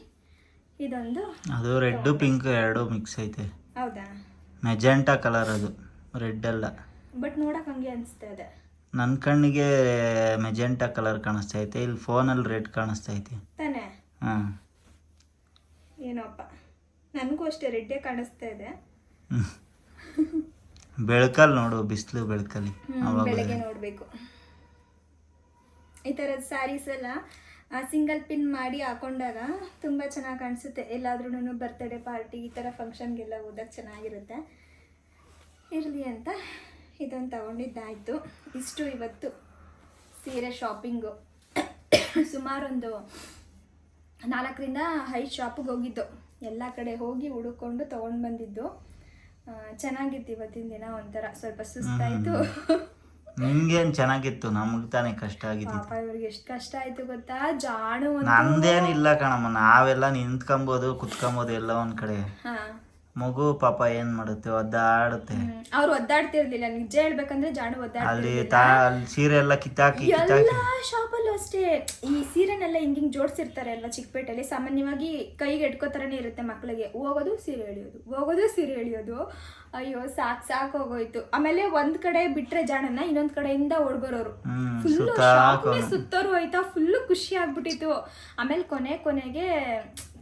ಇದೊಂದು. ಅದು ರೆಡ್ ಪಿಂಕ್ ಎರಡು ಮಿಕ್ಸ್ ಐತೆ. ಹೌದಾ? ಮೆಜೆಂಟಾ ಕಲರ್ ಅದು, ರೆಡ್ ಅಲ್ಲ. ಬಟ್ ನೋಡಕ್ಕೆ ಹಂಗೆ ಅನಿಸ್ತಾ ಇದೆ. ನನ್ನ ಕಣ್ಣಿಗೆ ಮೆಜೆಂಟಾ ಕಲರ್ ಕಾಣಿಸ್ತಾ ಐತೆ. ಇಲ್ಲಿ ಫೋನಲ್ಲಿ ರೆಡ್ ಕಾಣಿಸ್ತಾ ಐತೆ ತಾನೇ? ಹಾಂ, ಏನೋಪ್ಪ, ನನಗೂ ಅಷ್ಟೇ ರೆಡ್ಡೇ ಕಾಣಿಸ್ತಾ ಇದೆ. ಬೆಳಕಲ್ಲಿ ನೋಡು, ಬಿಸಿಲು ಬೆಳಕಲ್ಲಿ ಬೆಳಗ್ಗೆ ನೋಡಬೇಕು. ಈ ಥರದ ಸ್ಯಾರೀಸ್ ಎಲ್ಲ ಸಿಂಗಲ್ ಪಿನ್ ಮಾಡಿ ಹಾಕೊಂಡಾಗ ತುಂಬ ಚೆನ್ನಾಗಿ ಕಾಣಿಸುತ್ತೆ. ಎಲ್ಲಾದ್ರೂ ಬರ್ತ್ಡೇ ಪಾರ್ಟಿ ಈ ಥರ ಫಂಕ್ಷನ್ಗೆಲ್ಲ ಹೋದಾಗ ಚೆನ್ನಾಗಿರುತ್ತೆ. ಇರಲಿ ಅಂತ ಇದೊಂದು ತಗೊಂಡಿದ್ದಾಯಿತು. ಇಷ್ಟು ಇವತ್ತು ಸೀರೆ ಶಾಪಿಂಗು. ಸುಮಾರೊಂದು 4ರಿಂದ 5 ಶಾಪಿಗೆ ಹೋಗಿದ್ದು. ಎಲ್ಲ ಕಡೆ ಹೋಗಿ ಹುಡುಕೊಂಡು ತೊಗೊಂಡು ಬಂದಿದ್ದು. ಚೆನ್ನಾಗಿತ್ತು ಇವತ್ತಿನ ದಿನ. ಒಂಥರ ಸ್ವಲ್ಪ ಸುಸ್ತಾಯಿತು. ನಿಮ್ಗೇನು ಚೆನ್ನಾಗಿತ್ತು, ನಮಗೆ ತಾನೇ ಕಷ್ಟ ಆಗಿತ್ತು. ಪಾಪ ಇವ್ರಿಗೆ ಎಷ್ಟು ಕಷ್ಟ ಆಯಿತು ಗೊತ್ತಾ. ಜಾಣು ನಮ್ದೇನಿಲ್ಲ ಕಣಮ್ಮ, ನಾವೆಲ್ಲ ನಿಂತ್ಕೊಂಬೋದು ಕುತ್ಕೊಂಬೋದು ಎಲ್ಲ ಒಂದ್ ಕಡೆ. ಮಗು ಪಾಪ ಏನ್ ಮಾಡುತ್ತೆ, ಒದ್ದಾಡುತ್ತೆ. ಅವ್ರು ಒದ್ದಾಡ್ತಿರ್ಲಿಲ್ಲ, ನಿಜ ಹೇಳ್ಬೇಕಂದ್ರೆ ಜಾಣು ಅಲ್ಲಿ ಸೀರೆ ಎಲ್ಲ ಕಿತ್ತಾಕಿ ಎಲ್ಲ ಶಾಪಲ್ಲೂ ಅಷ್ಟೇ. ಈ ಸೀರೆನೆಲ್ಲ ಹಿಂಗಿಂಗ್ ಜೋಡಿಸಿರ್ತಾರೆ ಅಲ್ವಾ ಚಿಕ್ಕಪೇಟೆಯಲ್ಲಿ. ಸಾಮಾನ್ಯವಾಗಿ ಕೈಗೆ ಎಟ್ಕೋತರನೇ ಇರುತ್ತೆ ಮಕ್ಳಿಗೆ. ಹೋಗೋದು ಸೀರೆ ಎಳಿಯೋದು. ಅಯ್ಯೋ ಸಾಕು ಹೋಗೋಯ್ತು. ಆಮೇಲೆ ಒಂದ್ ಕಡೆ ಬಿಟ್ರೆ ಜಾಣನ್ನ ಇನ್ನೊಂದ್ ಕಡೆಯಿಂದ ಓಡ್ಬರೋರು. ಫುಲ್ಲು ಶಾಪ್ನೇ ಸುತ್ತೋರು ಆಯ್ತಾ. ಫುಲ್ಲು ಖುಷಿ ಆಗ್ಬಿಟ್ಟಿತ್ತು. ಆಮೇಲೆ ಕೊನೆಗೆ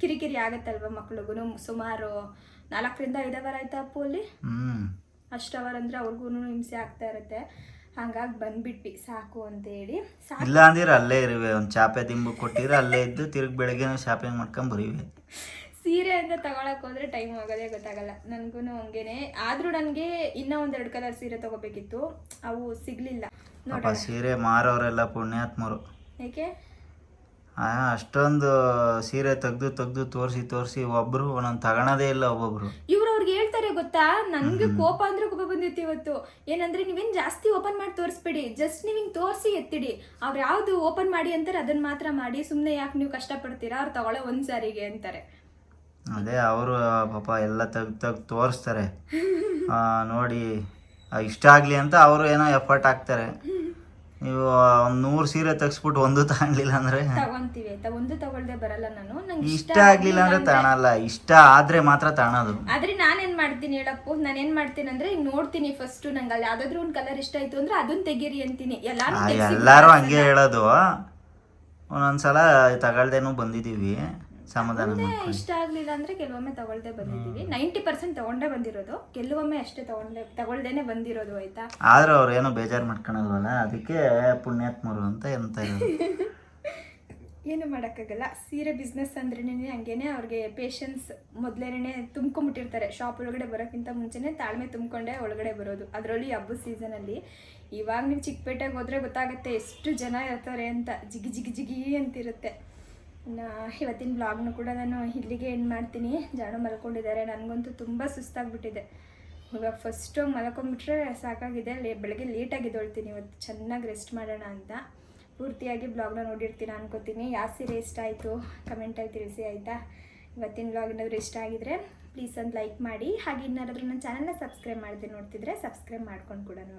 ಕಿರಿಕಿರಿ ಆಗತ್ತಲ್ವ ಮಕ್ಳಿಗೂ. ಸುಮಾರು 4ರಿಂದ 5 ಅವರ್ ಆಯ್ತಾ ಅಪ್ಪು ಅಲ್ಲಿ. ಅಷ್ಟು ಅವರ್ ಅಂದ್ರೆ ಅವ್ರಿಗೂ ಹಿಂಸೆ ಆಗ್ತಾ ಇರುತ್ತೆ. ಹಂಗಾಗಿ ಬಂದ್ಬಿಟ್ವಿ ಸಾಕು ಅಂತ ಹೇಳಿ. ಇಲ್ಲ ಅಂದಿರ ಅಲ್ಲೇ ಇರುವೆ, ಒಂದು ಚಾಪೆ ದಿಂಬು ಕೊಟ್ಟಿರ ಅಲ್ಲೇ ಇದ್ದು ತಿರುಗಿ ಬೆಳಗ್ಗೆ ಶಾಪಿಂಗ್ ಮಾಡ್ಕೊಂಡ್ ಬರೀವಿ. ಸೀರೆ ಅಂತ ತಗೊಳಕ್ ಹೋದ್ರೆ ಟೈಮ್ ಆಗೋದೇ ಗೊತ್ತಾಗಲ್ಲ. ನನಗೂ ಹಂಗೇನೆ. ಆದ್ರೂ ನನಗೆ ಇನ್ನೂ 1-2 ಕಲರ್ ಸೀರೆ ತಗೋಬೇಕಿತ್ತು, ಅವು ಸಿಗ್ಲಿಲ್ಲ. ಸೀರೆ ಮಾರೋರೆಲ್ಲ ಪುಣ್ಯಾತ್ಮರು. ಏಕೆ? ಅಷ್ಟೊಂದು ಸೀರೆ ತೆಗ್ದು ತೋರಿಸಿ ಒಬ್ರು ಒಂದೊಂದು ತಗೊಳೋದೇ ಇಲ್ಲ. ಒಬ್ಬೊಬ್ರು ಅವ್ರಿಗೆ ಹೇಳ್ತಾರೆ ಗೊತ್ತಾ. ನನ್ಗೆ ಕೋಪ ಅಂದ್ರೆ ಕೋಪ ಬಂದಿತ್ತು ಇವತ್ತು. ಏನಂದ್ರೆ ನೀವೇನ್ ಜಾಸ್ತಿ ಓಪನ್ ಮಾಡಿ ತೋರಿಸ್ಬೇಡಿ, ಜಸ್ಟ್ ನೀವ್ ಹಿಂಗ್ ತೋರಿಸಿ ಎತ್ತಿಡಿ. ಅವ್ರು ಯಾವ್ದು ಓಪನ್ ಮಾಡಿ ಅಂತಾರೆ ಅದನ್ನ ಮಾತ್ರ ಮಾಡಿ. ಸುಮ್ನೆ ಯಾಕೆ ನೀವು ಕಷ್ಟಪಡ್ತೀರಾ, ಅವ್ರು ತಗೊಳ್ಳೋ ಒಂದ್ ಸಾರಿಗೆ ಅಂತಾರೆ. ಅದೇ ಅವರು ಪಾಪ ಎಲ್ಲ ತೆಗ್ದು ತೋರಿಸ್ತಾರೆ. ನೋಡಿ ಇಷ್ಟ ಆಗ್ಲಿ ಅಂತ ಅವರು ಏನೋ ಎಫರ್ಟ್ ಹಾಕ್ತಾರೆ. ನೀವು 100 ಸೀರೆ ತೆಗ್ಸ್ಬಿಟ್ಟು ಒಂದು ತಗೊಳ್ಳಿಲ್ಲ ಅಂದ್ರೆ ತಗೊಂತೀವಿ. ಒಂದು ತಗೊಳ್ದೆ ಬರಲ್ಲ ನಾನು. ನಂಗೆ ಇಷ್ಟ ಆಗ್ಲಿಲ್ಲ ಅಂದ್ರೆ ತಗೊಳಲ್ಲ, ಇಷ್ಟ ಆದ್ರೆ ಮಾತ್ರ ತಗೊಳೋದು. ಆದ್ರೆ ನಾನೇನ್ ಮಾಡ್ತೀನಿ ಹೇಳಪ್ಪು, ನಾನೇನ್ ಮಾಡ್ತೀನಿ ಅಂದ್ರೆ ಈಗ ನೋಡ್ತೀನಿ ಫಸ್ಟ್. ನಂಗೆ ಅಲ್ಲಿ ಯಾವ್ದಾದ್ರು ಒಂದ್ ಕಲರ್ ಇಷ್ಟ ಆಯ್ತು ಅಂದ್ರೆ ಅದನ್ನ ತೆಗೀರಿ ಅಂತೀನಿ. ಎಲ್ಲಾರು ಹಂಗೆ ಹೇಳೋದು. ಒಂದೊಂದ್ಸಲ ತಗೊಳ್ದೇನು ಬಂದಿದೀವಿ, ಸಮಾಧಾನ ಮಾಡ್ಕೊಳ್ಳಿ. ಇಷ್ಟ ಆಗ್ಲಿಲ್ಲ ಅಂದ್ರೆ ಕೆಲವೊಮ್ಮೆ ತಗೊಳ್ದೆ ಬಂದಿದ್ದೀವಿ. 90% ತಗೊಂಡೇ ಬಂದಿರೋದು, ಕೆಲವೊಮ್ಮೆ ಅಷ್ಟೇ ತಗೊಳ್ದೇನೆ ಬಂದಿರೋದು ಆಯ್ತಾ. ಆದ್ರೆ ಅವ್ರು ಏನೋ ಬೇಜಾರು ಮಾಡ್ಕೊಳಲ್ವಲ್ಲ, ಅದಕ್ಕೆ ಪುಣ್ಯಾತ್ಮರು ಅಂತ ಎಂತ ಏನು ಮಾಡೋಕ್ಕಾಗಲ್ಲ. ಸೀರೆ ಬಿಸ್ನೆಸ್ ಅಂದ್ರೇನೆ ಹಂಗೇನೆ. ಅವ್ರಿಗೆ ಪೇಷನ್ಸ್ ಮೊದಲೇನೆ ತುಂಬ್ಕೊಂಡ್ಬಿಟ್ಟಿರ್ತಾರೆ. ಶಾಪ್ ಒಳಗಡೆ ಬರೋಕ್ಕಿಂತ ಮುಂಚೆನೆ ತಾಳ್ಮೆ ತುಂಬ್ಕೊಂಡೇ ಒಳಗಡೆ ಬರೋದು. ಅದರಲ್ಲಿ ಹಬ್ಬದ ಸೀಸನಲ್ಲಿ. ಇವಾಗ ನೀವು ಚಿಕ್ಕಪೇಟೆಗೆ ಹೋದ್ರೆ ಗೊತ್ತಾಗುತ್ತೆ ಎಷ್ಟು ಜನ ಇರ್ತಾರೆ ಅಂತ. ಜಿಗಿ ಅಂತಿರುತ್ತೆ. ಇವತ್ತಿನ ಬ್ಲಾಗ್ನು ಕೂಡ ನಾನು ಇಲ್ಲಿಗೆ ಎಂಡ್ ಮಾಡ್ತೀನಿ. ಜಾಣು ಮಲ್ಕೊಂಡಿದ್ದಾರೆ. ನನಗಂತೂ ತುಂಬ ಸುಸ್ತಾಗ್ಬಿಟ್ಟಿದೆ. ಇವಾಗ ಫಸ್ಟು ಮಲ್ಕೊಂಬಿಟ್ರೆ ಸಾಕಾಗಿದೆ. ಬೆಳಗ್ಗೆ ಲೇಟಾಗಿ ಎದ್ದೇಳ್ತೀನಿ ಇವತ್ತು, ಚೆನ್ನಾಗಿ ರೆಸ್ಟ್ ಮಾಡೋಣ ಅಂತ. ಪೂರ್ತಿಯಾಗಿ ಬ್ಲಾಗ್ನ ನೋಡಿರ್ತೀನಿ ಅನ್ಕೋತೀನಿ. ಯಾವ ಸೀರೆ ಇಷ್ಟ ಆಯಿತು ಕಮೆಂಟಲ್ಲಿ ತಿಳಿಸಿ ಆಯಿತಾ. ಇವತ್ತಿನ ಬ್ಲಾಗ್ ಏನಾದರೂ ಇಷ್ಟ ಆಗಿದ್ರೆ ಪ್ಲೀಸ್ ಒಂದು ಲೈಕ್ ಮಾಡಿ. ಹಾಗೆ ಇನ್ನಾರಾದರೂ ನನ್ನ ಚಾನಲ್ನ ಸಬ್ಸ್ಕ್ರೈಬ್ ಮಾಡದೆ ನೋಡ್ತಿದ್ರೆ ಸಬ್ಸ್ಕ್ರೈಬ್ ಮಾಡ್ಕೊಂಡು ಕೂಡ ನೋಡಿ.